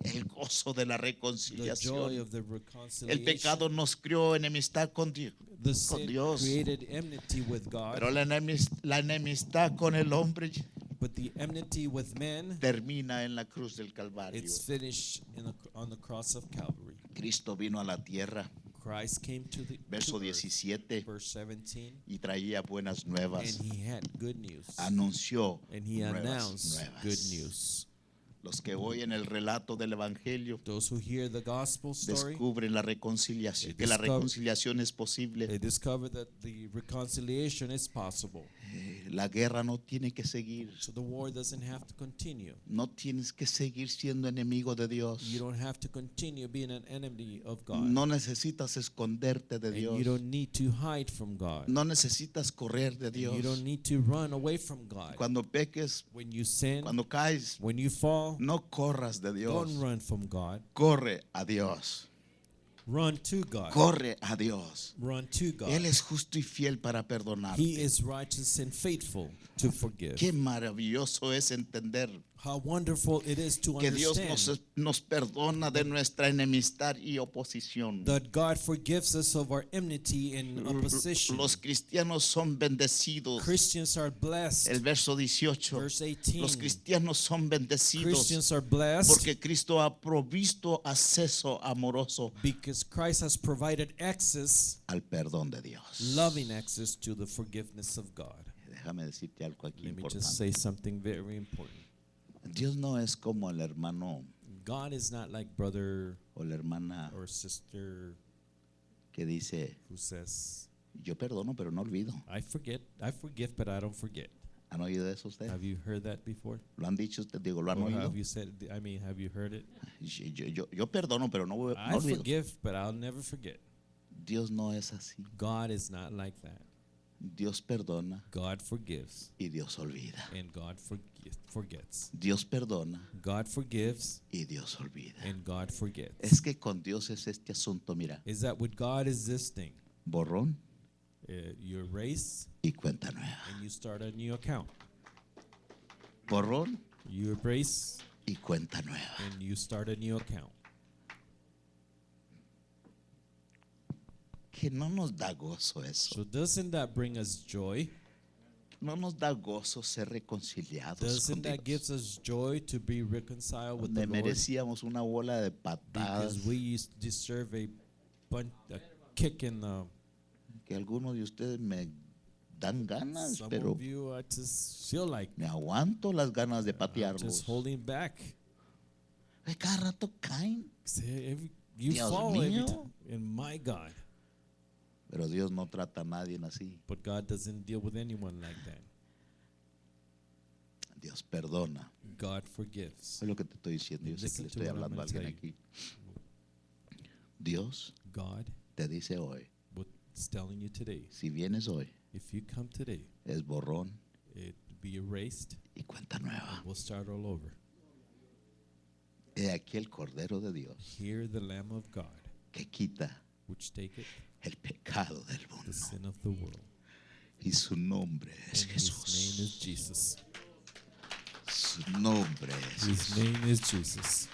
Speaker 1: El gozo de la
Speaker 2: The joy
Speaker 1: reconciliación.
Speaker 2: of the
Speaker 1: El
Speaker 2: reconciliation.
Speaker 1: pecado nos crió enemistad con
Speaker 2: The
Speaker 1: con
Speaker 2: sin
Speaker 1: Dios.
Speaker 2: created enmity with God,
Speaker 1: Pero la enemistad con el hombre
Speaker 2: but the enmity with men,
Speaker 1: termina en la cruz del Calvario.
Speaker 2: it's finished on the cross of Calvary.
Speaker 1: Cristo vino a la tierra,
Speaker 2: Christ came to the
Speaker 1: verso
Speaker 2: to earth,
Speaker 1: 17,
Speaker 2: verse 17,
Speaker 1: y traía buenas
Speaker 2: and
Speaker 1: nuevas.
Speaker 2: he had good news,
Speaker 1: Anunció
Speaker 2: and he
Speaker 1: nuevas,
Speaker 2: announced
Speaker 1: nuevas.
Speaker 2: good news.
Speaker 1: Los que oyen el relato del Evangelio
Speaker 2: Those who hear the gospel story,
Speaker 1: descubren la reconciliación,
Speaker 2: They
Speaker 1: que la
Speaker 2: discover-
Speaker 1: reconciliación es posible.
Speaker 2: they discover that the reconciliation is possible.
Speaker 1: La guerra no tiene que seguir.
Speaker 2: So the war doesn't have to continue.
Speaker 1: No tienes que seguir siendo enemigo de Dios.
Speaker 2: You don't have to continue being an enemy of God.
Speaker 1: No necesitas esconderte de
Speaker 2: And you
Speaker 1: Dios.
Speaker 2: don't need to hide from God.
Speaker 1: No necesitas correr de
Speaker 2: And
Speaker 1: Dios.
Speaker 2: you don't need to run away from God.
Speaker 1: Cuando peques,
Speaker 2: When you sin,
Speaker 1: cuando caes,
Speaker 2: when you fall,
Speaker 1: no corras de Dios.
Speaker 2: don't run from God.
Speaker 1: Corre a Dios.
Speaker 2: Run to God.
Speaker 1: Corre a Dios.
Speaker 2: Run to God.
Speaker 1: Él es justo y fiel para perdonar.
Speaker 2: He is righteous and faithful to forgive.
Speaker 1: Qué maravilloso es entender
Speaker 2: How wonderful it is to
Speaker 1: que Dios
Speaker 2: understand
Speaker 1: nos perdona de nuestra enemistad y oposición.
Speaker 2: that God forgives us of our enmity and opposition.
Speaker 1: Los cristianos son bendecidos.
Speaker 2: Christians are blessed.
Speaker 1: El verso 18.
Speaker 2: Verse 18.
Speaker 1: Los cristianos son bendecidos
Speaker 2: Christians are blessed
Speaker 1: porque Cristo ha provisto acceso amoroso
Speaker 2: because Christ has provided access,
Speaker 1: al perdón de Dios.
Speaker 2: loving access to the forgiveness of God.
Speaker 1: Déjame decirte algo aquí
Speaker 2: Let me just
Speaker 1: importante.
Speaker 2: say something very important.
Speaker 1: Dios no es como el hermano
Speaker 2: God is not like brother
Speaker 1: o la hermana
Speaker 2: or sister
Speaker 1: que dice,
Speaker 2: who says,
Speaker 1: yo perdono pero no olvido.
Speaker 2: I forgive, but I don't forget.
Speaker 1: ¿Han oído de eso ustedes?
Speaker 2: Have you heard that before?
Speaker 1: ¿Lo han dicho ustedes? Digo, ¿lo han
Speaker 2: Or
Speaker 1: oído?
Speaker 2: have you heard it?
Speaker 1: Yo perdono pero no
Speaker 2: I
Speaker 1: olvido.
Speaker 2: forgive, but I'll never forget.
Speaker 1: Dios no es así.
Speaker 2: God is not like that.
Speaker 1: Dios perdona
Speaker 2: God forgives,
Speaker 1: y Dios olvida.
Speaker 2: and God forgets.
Speaker 1: Dios perdona
Speaker 2: God forgives,
Speaker 1: y Dios olvida.
Speaker 2: and God forgets.
Speaker 1: Es que con Dios es este asunto, mira,
Speaker 2: Is that with God is this thing?
Speaker 1: borrón
Speaker 2: You erase
Speaker 1: y cuenta nueva.
Speaker 2: and you start a new account.
Speaker 1: Borrón
Speaker 2: You erase
Speaker 1: y cuenta nueva.
Speaker 2: and you start a new account.
Speaker 1: Que no nos da gozo eso.
Speaker 2: So doesn't that bring us joy?
Speaker 1: No nos da gozo ser reconciliados con
Speaker 2: Doesn't that
Speaker 1: Dios.
Speaker 2: gives us joy to be reconciled with the
Speaker 1: Donde
Speaker 2: Lord?
Speaker 1: merecíamos una bola de patadas
Speaker 2: Because we deserve a kick in the.
Speaker 1: que algunos de ustedes me dan ganas,
Speaker 2: Some
Speaker 1: pero
Speaker 2: of you, I just feel like
Speaker 1: me aguanto las ganas de
Speaker 2: I'm
Speaker 1: patearlos.
Speaker 2: just holding back.
Speaker 1: Cada rato caen.
Speaker 2: You
Speaker 1: Dios
Speaker 2: fall every
Speaker 1: mío.
Speaker 2: time. And my God.
Speaker 1: Pero Dios no trata a nadie así.
Speaker 2: But God doesn't deal with anyone like that.
Speaker 1: Dios perdona.
Speaker 2: God forgives.
Speaker 1: Es lo que te estoy diciendo. Yo sé que le estoy hablando a alguien aquí. Dios
Speaker 2: God
Speaker 1: te dice hoy,
Speaker 2: what's telling you today,
Speaker 1: si vienes hoy,
Speaker 2: if you come today,
Speaker 1: es borrón
Speaker 2: it be erased.
Speaker 1: y cuenta nueva.
Speaker 2: We'll start all over.
Speaker 1: He aquí el Cordero de Dios
Speaker 2: Hear the Lamb of God,
Speaker 1: que quita
Speaker 2: which taketh
Speaker 1: el pecado del
Speaker 2: the
Speaker 1: mundo.
Speaker 2: sin of the world.
Speaker 1: Y su nombre es
Speaker 2: And his name is
Speaker 1: Jesús.
Speaker 2: Jesus.
Speaker 1: Su nombre es
Speaker 2: His
Speaker 1: Jesús.
Speaker 2: name is Jesus.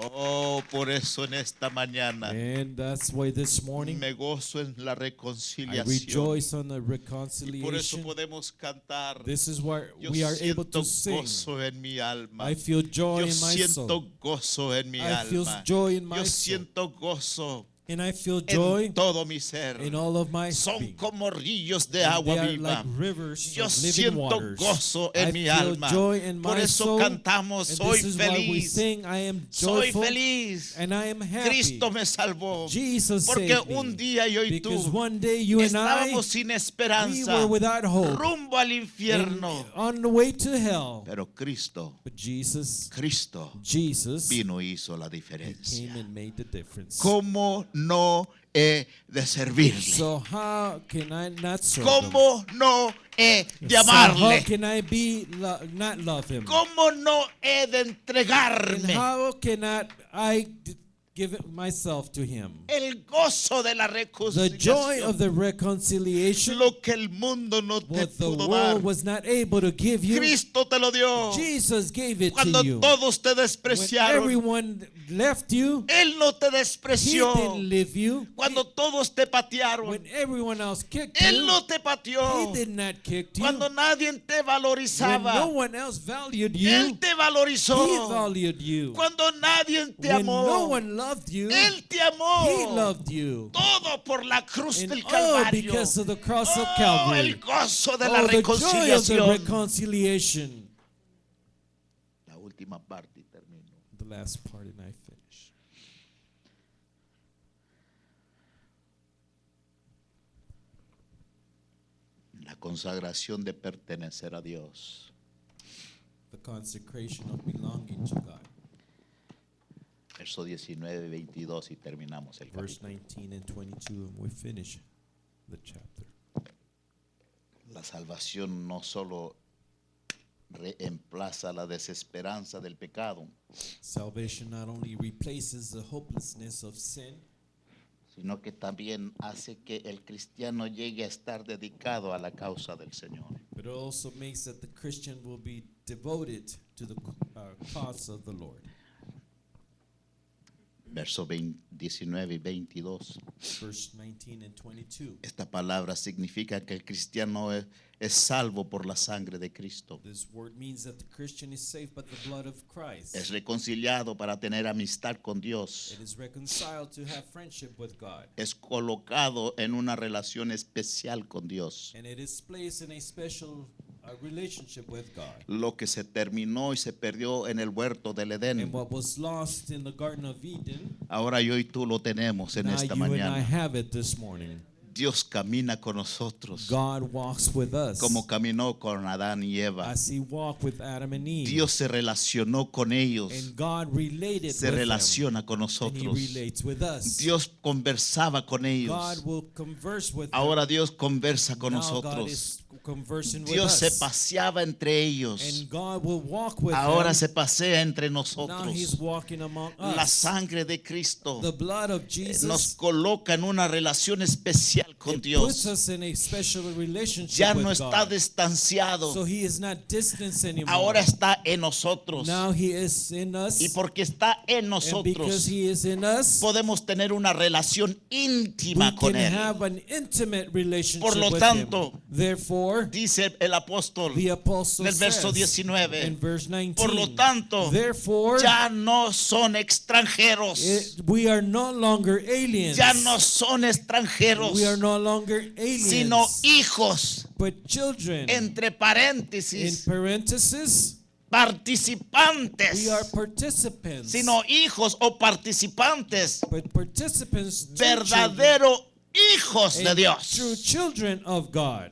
Speaker 1: Oh, por eso en esta mañana
Speaker 2: And that's why this morning
Speaker 1: me gozo en la
Speaker 2: I
Speaker 1: reconciliación.
Speaker 2: rejoice on the
Speaker 1: Y por eso
Speaker 2: reconciliation.
Speaker 1: podemos cantar.
Speaker 2: This is why
Speaker 1: Yo
Speaker 2: we are able
Speaker 1: siento
Speaker 2: to sing.
Speaker 1: gozo en mi alma.
Speaker 2: I feel joy
Speaker 1: Yo
Speaker 2: in my
Speaker 1: siento
Speaker 2: soul.
Speaker 1: gozo en mi
Speaker 2: I feel
Speaker 1: alma.
Speaker 2: joy in my
Speaker 1: Yo
Speaker 2: soul.
Speaker 1: siento gozo
Speaker 2: And I feel joy
Speaker 1: en todo mi ser.
Speaker 2: in all of my
Speaker 1: Son
Speaker 2: being.
Speaker 1: como ríos de
Speaker 2: And
Speaker 1: agua
Speaker 2: they are
Speaker 1: viva.
Speaker 2: like rivers
Speaker 1: Yo
Speaker 2: of living
Speaker 1: siento
Speaker 2: waters.
Speaker 1: gozo en
Speaker 2: I
Speaker 1: mi
Speaker 2: feel
Speaker 1: alma.
Speaker 2: joy in
Speaker 1: Por
Speaker 2: my
Speaker 1: eso
Speaker 2: soul.
Speaker 1: cantamos,
Speaker 2: And
Speaker 1: soy
Speaker 2: this is why we
Speaker 1: feliz.
Speaker 2: sing, I am
Speaker 1: Soy
Speaker 2: joyful
Speaker 1: feliz.
Speaker 2: and I am happy.
Speaker 1: Cristo me salvó.
Speaker 2: Jesus
Speaker 1: Porque
Speaker 2: saved me.
Speaker 1: un día yo y
Speaker 2: Because
Speaker 1: tú
Speaker 2: one day you and I,
Speaker 1: estábamos sin
Speaker 2: we
Speaker 1: esperanza,
Speaker 2: were without hope,
Speaker 1: rumbo al
Speaker 2: and
Speaker 1: infierno.
Speaker 2: on the way to hell.
Speaker 1: Pero Cristo
Speaker 2: But Jesus
Speaker 1: vino y hizo la
Speaker 2: He
Speaker 1: diferencia.
Speaker 2: came and made the difference.
Speaker 1: ¿Cómo no he de servirle?
Speaker 2: So how can I not serve him?
Speaker 1: ¿Cómo no he de
Speaker 2: So how
Speaker 1: amarle?
Speaker 2: can I be not love him?
Speaker 1: ¿Cómo no he de
Speaker 2: And
Speaker 1: entregarme?
Speaker 2: how cannot I give myself to him?
Speaker 1: El gozo de la
Speaker 2: The joy
Speaker 1: reconciliación.
Speaker 2: of the reconciliation,
Speaker 1: Lo que el mundo no te
Speaker 2: what the
Speaker 1: pudo dar.
Speaker 2: world was not able to give you,
Speaker 1: Cristo te lo dio.
Speaker 2: Jesus gave it
Speaker 1: Cuando
Speaker 2: to you.
Speaker 1: todos te
Speaker 2: When
Speaker 1: despreciaron,
Speaker 2: everyone left you,
Speaker 1: Él no te
Speaker 2: he
Speaker 1: despreció.
Speaker 2: didn't leave you.
Speaker 1: Cuando todos te patearon,
Speaker 2: When everyone else kicked
Speaker 1: Él
Speaker 2: you,
Speaker 1: no te pateó.
Speaker 2: he did not kick you.
Speaker 1: Cuando nadie te
Speaker 2: When no
Speaker 1: valorizaba,
Speaker 2: one else valued
Speaker 1: Él
Speaker 2: you,
Speaker 1: te
Speaker 2: he
Speaker 1: valorizó.
Speaker 2: valued you.
Speaker 1: Cuando nadie te
Speaker 2: When no
Speaker 1: amó,
Speaker 2: one loved you,
Speaker 1: Él te
Speaker 2: he
Speaker 1: amó.
Speaker 2: loved you.
Speaker 1: Todo por la cruz
Speaker 2: And
Speaker 1: del
Speaker 2: all
Speaker 1: Calvario.
Speaker 2: because of the cross of
Speaker 1: Oh,
Speaker 2: Calvary.
Speaker 1: el gozo de la
Speaker 2: Oh, the joy of the
Speaker 1: reconciliación.
Speaker 2: reconciliation.
Speaker 1: La última parte y termino.
Speaker 2: The last part and I finish.
Speaker 1: La consagración de pertenecer a Dios.
Speaker 2: The consecration of belonging to God.
Speaker 1: Verso 19 y 22 y terminamos el
Speaker 2: Verse
Speaker 1: capítulo.
Speaker 2: 19 and 22, and we finish the chapter.
Speaker 1: La salvación no solo reemplaza la desesperanza del pecado,
Speaker 2: Salvation not only replaces the hopelessness of sin,
Speaker 1: sino que también hace que el cristiano llegue a estar dedicado a la causa del Señor.
Speaker 2: but it also makes that the Christian will be devoted to the cause of the Lord.
Speaker 1: Verso 19 y 22.
Speaker 2: Verse 19 and 22.
Speaker 1: Esta palabra significa que el cristiano es salvo por la sangre de Cristo.
Speaker 2: This word means that the Christian is saved by the blood of Christ.
Speaker 1: Es reconciliado para tener amistad con Dios.
Speaker 2: It is reconciled to have friendship with God.
Speaker 1: Es colocado en una relación especial con Dios.
Speaker 2: And it is placed in a special relationship with God.
Speaker 1: Lo que se terminó y se perdió en el huerto del
Speaker 2: And
Speaker 1: Edén,
Speaker 2: what was lost in the Garden of Eden,
Speaker 1: ahora yo y tú lo tenemos en
Speaker 2: now
Speaker 1: esta
Speaker 2: you and I
Speaker 1: mañana.
Speaker 2: have it this morning.
Speaker 1: Dios camina con nosotros
Speaker 2: God walks with us
Speaker 1: como caminó con Adán y Eva.
Speaker 2: as he walked with Adam and Eve.
Speaker 1: Dios se relacionó con ellos,
Speaker 2: And God related
Speaker 1: se
Speaker 2: with them.
Speaker 1: relaciona con
Speaker 2: And he
Speaker 1: nosotros.
Speaker 2: relates with us.
Speaker 1: Dios conversaba con
Speaker 2: God
Speaker 1: ellos.
Speaker 2: will converse with
Speaker 1: Ahora Dios conversa con
Speaker 2: them. Now God
Speaker 1: nosotros.
Speaker 2: is conversing with
Speaker 1: Dios se
Speaker 2: us.
Speaker 1: paseaba entre ellos.
Speaker 2: And God will walk with
Speaker 1: Ahora
Speaker 2: them.
Speaker 1: se pasea entre
Speaker 2: Now he's
Speaker 1: nosotros.
Speaker 2: walking among
Speaker 1: La
Speaker 2: us.
Speaker 1: sangre de Cristo
Speaker 2: The blood of
Speaker 1: nos
Speaker 2: Jesus
Speaker 1: coloca en una relación especial con
Speaker 2: it puts
Speaker 1: Dios.
Speaker 2: us in a special relationship
Speaker 1: Ya
Speaker 2: with
Speaker 1: no está
Speaker 2: God.
Speaker 1: distanciado.
Speaker 2: So he is not distant anymore.
Speaker 1: Ahora está en nosotros.
Speaker 2: Now he is in us.
Speaker 1: Y porque está en
Speaker 2: And
Speaker 1: nosotros,
Speaker 2: because he is in us,
Speaker 1: podemos tener una relación íntima
Speaker 2: we
Speaker 1: con
Speaker 2: can
Speaker 1: Él.
Speaker 2: have an intimate relationship
Speaker 1: Por lo
Speaker 2: with
Speaker 1: tanto,
Speaker 2: him. Therefore,
Speaker 1: Dice el apóstol
Speaker 2: the apostle
Speaker 1: del verso
Speaker 2: says
Speaker 1: 19.
Speaker 2: in verse 19,
Speaker 1: Por lo tanto,
Speaker 2: therefore,
Speaker 1: ya no son extranjeros.
Speaker 2: we are no longer aliens.
Speaker 1: Ya no son extranjeros,
Speaker 2: We are no longer aliens,
Speaker 1: sino hijos.
Speaker 2: but children.
Speaker 1: Entre
Speaker 2: In
Speaker 1: paréntesis,
Speaker 2: parenthesis,
Speaker 1: participantes,
Speaker 2: We are participants.
Speaker 1: sino hijos o participantes,
Speaker 2: But participants, true children,
Speaker 1: verdaderos hijos de
Speaker 2: and
Speaker 1: Dios.
Speaker 2: true children of God.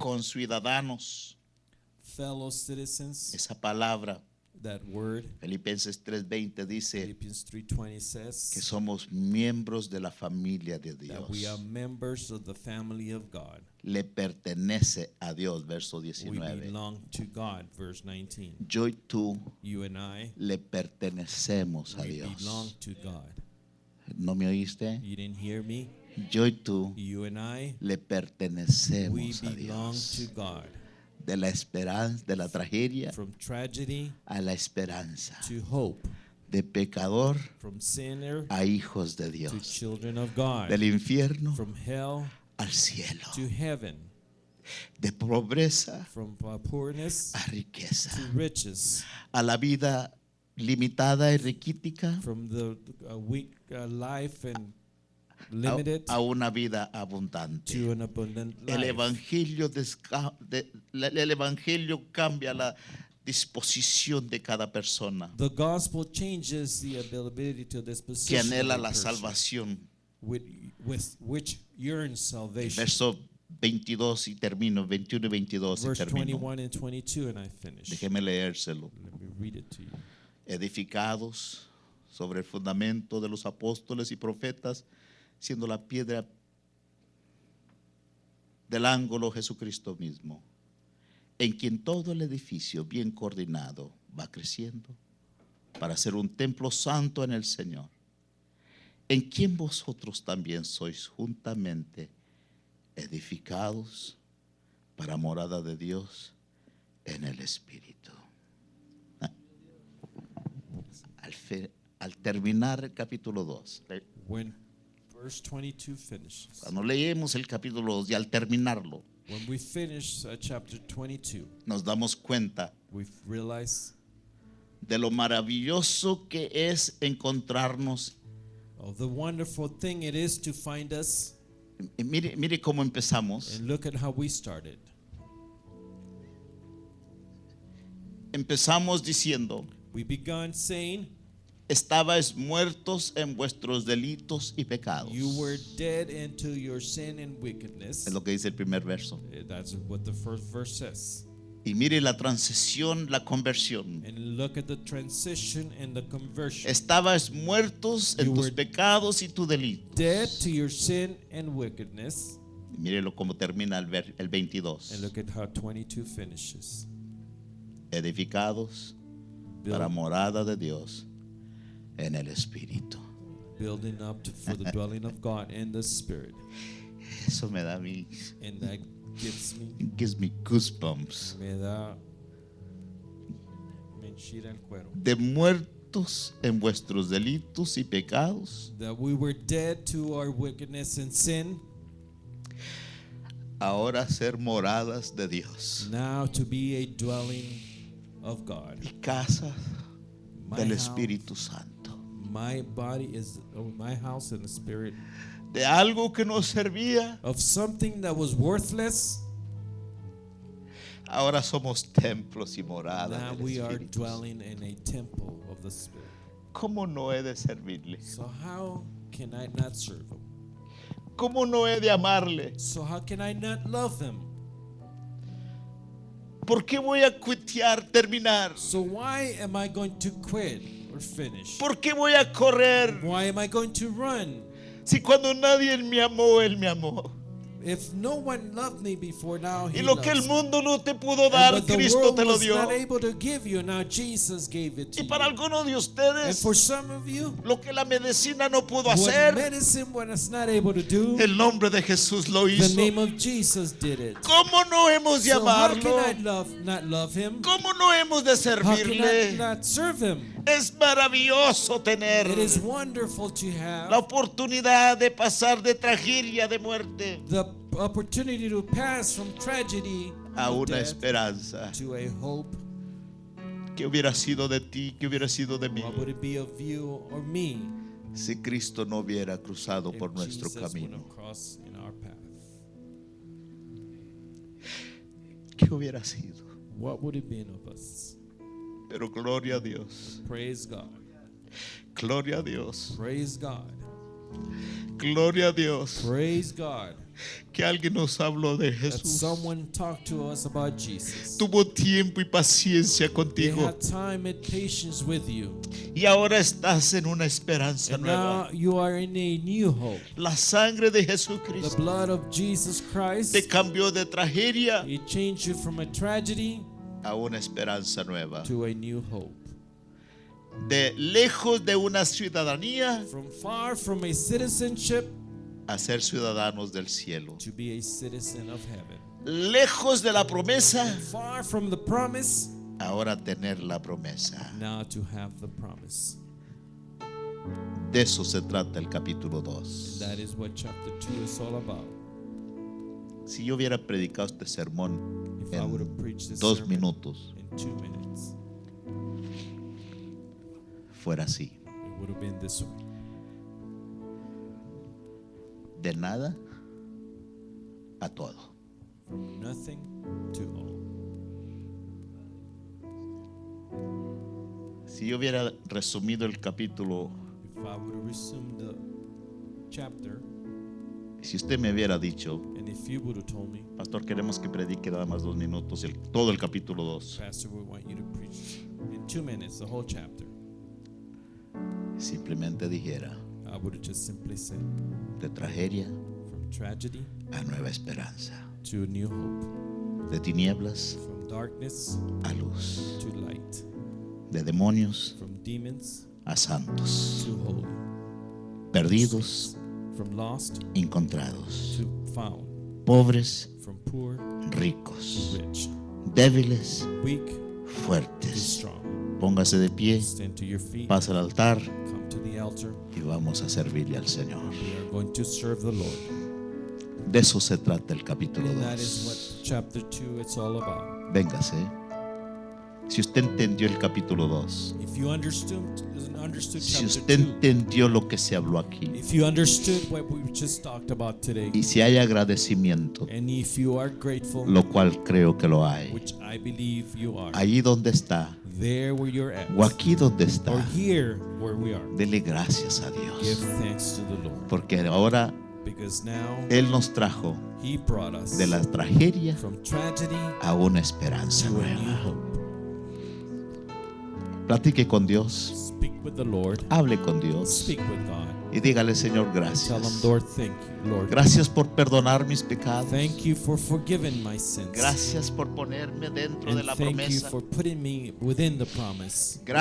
Speaker 1: Conciudadanos,
Speaker 2: Fellow citizens,
Speaker 1: esa palabra,
Speaker 2: that word,
Speaker 1: Filipenses 3:20 dice
Speaker 2: Philippians 3:20
Speaker 1: que
Speaker 2: says
Speaker 1: somos miembros de la familia de
Speaker 2: that we are
Speaker 1: Dios.
Speaker 2: members of the family of God.
Speaker 1: Le pertenece a Dios, verso
Speaker 2: We
Speaker 1: 19.
Speaker 2: belong to God, verse 19.
Speaker 1: Yo y tú
Speaker 2: You and I,
Speaker 1: le pertenecemos a
Speaker 2: we belong
Speaker 1: Dios.
Speaker 2: to God.
Speaker 1: ¿No me oíste?
Speaker 2: You didn't hear me?
Speaker 1: Yo y tú
Speaker 2: You and I,
Speaker 1: le
Speaker 2: we
Speaker 1: pertenecemos a
Speaker 2: belong
Speaker 1: Dios.
Speaker 2: to God.
Speaker 1: De la esperanza, de la tragedia
Speaker 2: From tragedy
Speaker 1: a la esperanza.
Speaker 2: to hope.
Speaker 1: De pecador
Speaker 2: From sinner
Speaker 1: a hijos de
Speaker 2: to
Speaker 1: Dios.
Speaker 2: children of God.
Speaker 1: Del infierno
Speaker 2: From hell
Speaker 1: al cielo.
Speaker 2: to heaven.
Speaker 1: De pobreza
Speaker 2: From poorness
Speaker 1: a riqueza.
Speaker 2: to riches.
Speaker 1: A la vida limitada y riquítica
Speaker 2: From the weak life and limited
Speaker 1: a una vida abundante.
Speaker 2: to an abundant
Speaker 1: El
Speaker 2: life.
Speaker 1: evangelio cambia la disposición de cada persona
Speaker 2: The gospel changes the ability to
Speaker 1: que
Speaker 2: disposition of
Speaker 1: anhela
Speaker 2: a
Speaker 1: la
Speaker 2: person
Speaker 1: salvación.
Speaker 2: with which yearns salvation.
Speaker 1: Verso 22 y termino, 21 y 22 y
Speaker 2: Verse
Speaker 1: termino.
Speaker 2: 21 and 22, and I finish.
Speaker 1: Déjeme leérselo.
Speaker 2: Let me read it to you.
Speaker 1: Edificados sobre el fundamento de los apóstoles y profetas, siendo la piedra del ángulo Jesucristo mismo, en quien todo el edificio bien coordinado va creciendo para ser un templo santo en el Señor, en quien vosotros también sois juntamente edificados para morada de Dios en el Espíritu. Al terminar el capítulo 2,
Speaker 2: When verse 22 finishes,
Speaker 1: cuando leemos el capítulo 2 y al terminarlo,
Speaker 2: when we finish chapter 22,
Speaker 1: nos damos cuenta
Speaker 2: we realize
Speaker 1: de lo maravilloso que es encontrarnos.
Speaker 2: of the wonderful thing it is to find us,
Speaker 1: Y mire cómo empezamos.
Speaker 2: and look at how we started.
Speaker 1: Empezamos diciendo,
Speaker 2: We began saying,
Speaker 1: estabais muertos en vuestros delitos y pecados.
Speaker 2: you were dead into your sin and wickedness.
Speaker 1: Es lo que dice el primer verso.
Speaker 2: That's what the first verse says.
Speaker 1: Y mire la transición, la conversión.
Speaker 2: And look at the transition and the conversion.
Speaker 1: Estabais muertos en
Speaker 2: You
Speaker 1: tus
Speaker 2: were
Speaker 1: pecados y tu delito.
Speaker 2: Dead to your sin and wickedness.
Speaker 1: Y mírelo cómo termina el 22.
Speaker 2: And look at how 22 finishes.
Speaker 1: Edificados para morada de Dios en el Espíritu.
Speaker 2: Building up for the dwelling of God in the Spirit.
Speaker 1: Eso me da a mí,
Speaker 2: And that
Speaker 1: gives me goosebumps.
Speaker 2: me da me enchila el cuero.
Speaker 1: De muertos en vuestros delitos y pecados,
Speaker 2: That we were dead to our wickedness and sin,
Speaker 1: ahora ser moradas de Dios
Speaker 2: now to be a dwelling of God.
Speaker 1: y casa
Speaker 2: My
Speaker 1: del
Speaker 2: house,
Speaker 1: Espíritu Santo.
Speaker 2: my body is my house in the Spirit.
Speaker 1: De algo que nos servía,
Speaker 2: Of something that was worthless,
Speaker 1: ahora somos templos y moradas
Speaker 2: now
Speaker 1: del
Speaker 2: we are
Speaker 1: Espíritu.
Speaker 2: dwelling in a temple of the Spirit.
Speaker 1: ¿Cómo no he de servirle?
Speaker 2: So how can I not serve Him?
Speaker 1: ¿Cómo no he de amarle?
Speaker 2: So how can I not love Him?
Speaker 1: ¿Por qué voy a terminar?
Speaker 2: So why am I going to quit or finish?
Speaker 1: ¿Por qué voy a correr?
Speaker 2: Why am I going to run?
Speaker 1: Si cuando nadie me amó, Él me amó.
Speaker 2: If no one loved me before, now He
Speaker 1: Y lo que el
Speaker 2: loves me.
Speaker 1: mundo no te pudo
Speaker 2: And
Speaker 1: dar,
Speaker 2: what the
Speaker 1: Cristo
Speaker 2: world
Speaker 1: te lo
Speaker 2: was
Speaker 1: dio.
Speaker 2: not able to give you, now Jesus gave it to
Speaker 1: Y para
Speaker 2: you.
Speaker 1: algunos de
Speaker 2: And
Speaker 1: ustedes,
Speaker 2: for some of you,
Speaker 1: lo que la medicina no pudo
Speaker 2: what
Speaker 1: hacer,
Speaker 2: medicine was not able to do,
Speaker 1: el nombre de Jesús lo
Speaker 2: the
Speaker 1: hizo.
Speaker 2: name of Jesus did it.
Speaker 1: ¿Cómo no hemos de
Speaker 2: So how can
Speaker 1: amarlo?
Speaker 2: I not love Him?
Speaker 1: ¿Cómo no hemos de
Speaker 2: How can I
Speaker 1: servirle?
Speaker 2: not serve Him?
Speaker 1: Es maravilloso tener
Speaker 2: It is wonderful to
Speaker 1: la
Speaker 2: have
Speaker 1: oportunidad de pasar de tragedia, de muerte,
Speaker 2: the opportunity to pass from tragedy
Speaker 1: a
Speaker 2: of
Speaker 1: una
Speaker 2: death
Speaker 1: esperanza.
Speaker 2: to a hope.
Speaker 1: ¿Qué hubiera sido de ti? ¿Qué hubiera sido de mí?
Speaker 2: What would it be of you or me
Speaker 1: Si Cristo no hubiera cruzado
Speaker 2: if
Speaker 1: por nuestro
Speaker 2: Jesus went
Speaker 1: camino?
Speaker 2: across in our path?
Speaker 1: ¿Qué hubiera sido?
Speaker 2: What would it been of us?
Speaker 1: Pero gloria a Dios.
Speaker 2: Praise God.
Speaker 1: Gloria a Dios.
Speaker 2: Praise God.
Speaker 1: Gloria a Dios.
Speaker 2: Praise God.
Speaker 1: Que alguien nos habló de
Speaker 2: That
Speaker 1: Jesús.
Speaker 2: someone talked to us about Jesus.
Speaker 1: Tuvo tiempo y paciencia
Speaker 2: They
Speaker 1: contigo.
Speaker 2: had time and patience with you.
Speaker 1: Y ahora estás en una esperanza
Speaker 2: And
Speaker 1: nueva.
Speaker 2: now you are in a new hope.
Speaker 1: La sangre de
Speaker 2: The
Speaker 1: Jesucristo
Speaker 2: blood of Jesus Christ,
Speaker 1: te cambió de tragedia
Speaker 2: it changed you from a tragedy
Speaker 1: a una esperanza nueva.
Speaker 2: to a new hope.
Speaker 1: De lejos de una ciudadanía
Speaker 2: From far from a citizenship
Speaker 1: a ser ciudadanos del cielo.
Speaker 2: to be a citizen of heaven.
Speaker 1: Lejos de la promesa,
Speaker 2: Far from the promise,
Speaker 1: ahora tener la promesa.
Speaker 2: now to have the promise.
Speaker 1: De eso se trata el capítulo
Speaker 2: And
Speaker 1: 2.
Speaker 2: that is what chapter 2 is all about.
Speaker 1: Si yo hubiera predicado este sermón
Speaker 2: If I would have
Speaker 1: en
Speaker 2: preached this
Speaker 1: 2
Speaker 2: sermon
Speaker 1: minutos,
Speaker 2: in 2 minutes,
Speaker 1: fuera así.
Speaker 2: it would have been this way.
Speaker 1: De nada a todo.
Speaker 2: From nothing to all.
Speaker 1: Si yo hubiera resumido el capítulo,
Speaker 2: If I would have resumed the chapter,
Speaker 1: si usted me hubiera dicho,
Speaker 2: and if you would have told me,
Speaker 1: pastor, queremos que predique nada más 2 minutos, todo el capítulo 2.
Speaker 2: Pastor, we want you to preach in 2 minutes the whole chapter,
Speaker 1: Simplemente dijera,
Speaker 2: I would have just simply said,
Speaker 1: de tragedia
Speaker 2: from tragedy
Speaker 1: a nueva esperanza,
Speaker 2: to a new hope,
Speaker 1: de tinieblas
Speaker 2: from darkness
Speaker 1: a luz,
Speaker 2: to light,
Speaker 1: de demonios
Speaker 2: from demons
Speaker 1: a santos,
Speaker 2: to holy,
Speaker 1: perdidos,
Speaker 2: from lost
Speaker 1: encontrados,
Speaker 2: to found,
Speaker 1: pobres,
Speaker 2: from poor
Speaker 1: ricos,
Speaker 2: to rich,
Speaker 1: débiles,
Speaker 2: weak to
Speaker 1: fuertes.
Speaker 2: strong.
Speaker 1: Póngase de pie,
Speaker 2: Stand to your feet,
Speaker 1: pasa al altar
Speaker 2: come to the altar.
Speaker 1: y vamos a servirle al Señor.
Speaker 2: We are going to serve the Lord.
Speaker 1: De eso se trata el capítulo
Speaker 2: And that is
Speaker 1: 2.
Speaker 2: what chapter 2 it's all about.
Speaker 1: Véngase. Si usted entendió el capítulo 2,
Speaker 2: If you understood
Speaker 1: si
Speaker 2: chapter
Speaker 1: usted
Speaker 2: 2,
Speaker 1: entendió lo que se habló aquí,
Speaker 2: if you understood what we just talked about today,
Speaker 1: y si hay agradecimiento,
Speaker 2: and if you are grateful,
Speaker 1: lo cual creo que lo hay,
Speaker 2: which I believe you are,
Speaker 1: allí donde está,
Speaker 2: there where you're at,
Speaker 1: o aquí donde está,
Speaker 2: or here where we are,
Speaker 1: dele gracias a
Speaker 2: give
Speaker 1: Dios,
Speaker 2: thanks to the Lord.
Speaker 1: porque ahora
Speaker 2: Because now
Speaker 1: Él nos trajo
Speaker 2: He brought us
Speaker 1: de la tragedia
Speaker 2: from tragedy
Speaker 1: a una esperanza
Speaker 2: to a new
Speaker 1: nueva.
Speaker 2: hope.
Speaker 1: Platique con Dios,
Speaker 2: Speak with the Lord.
Speaker 1: hable con Dios
Speaker 2: Speak with God.
Speaker 1: y dígale, Señor,
Speaker 2: Tell Him,
Speaker 1: gracias.
Speaker 2: Lord, thank you. Lord,
Speaker 1: Gracias por perdonar mis pecados.
Speaker 2: thank you for forgiving my sins.
Speaker 1: Gracias por ponerme dentro de
Speaker 2: And
Speaker 1: la
Speaker 2: thank you
Speaker 1: promesa.
Speaker 2: for putting me within the promise.
Speaker 1: Gracias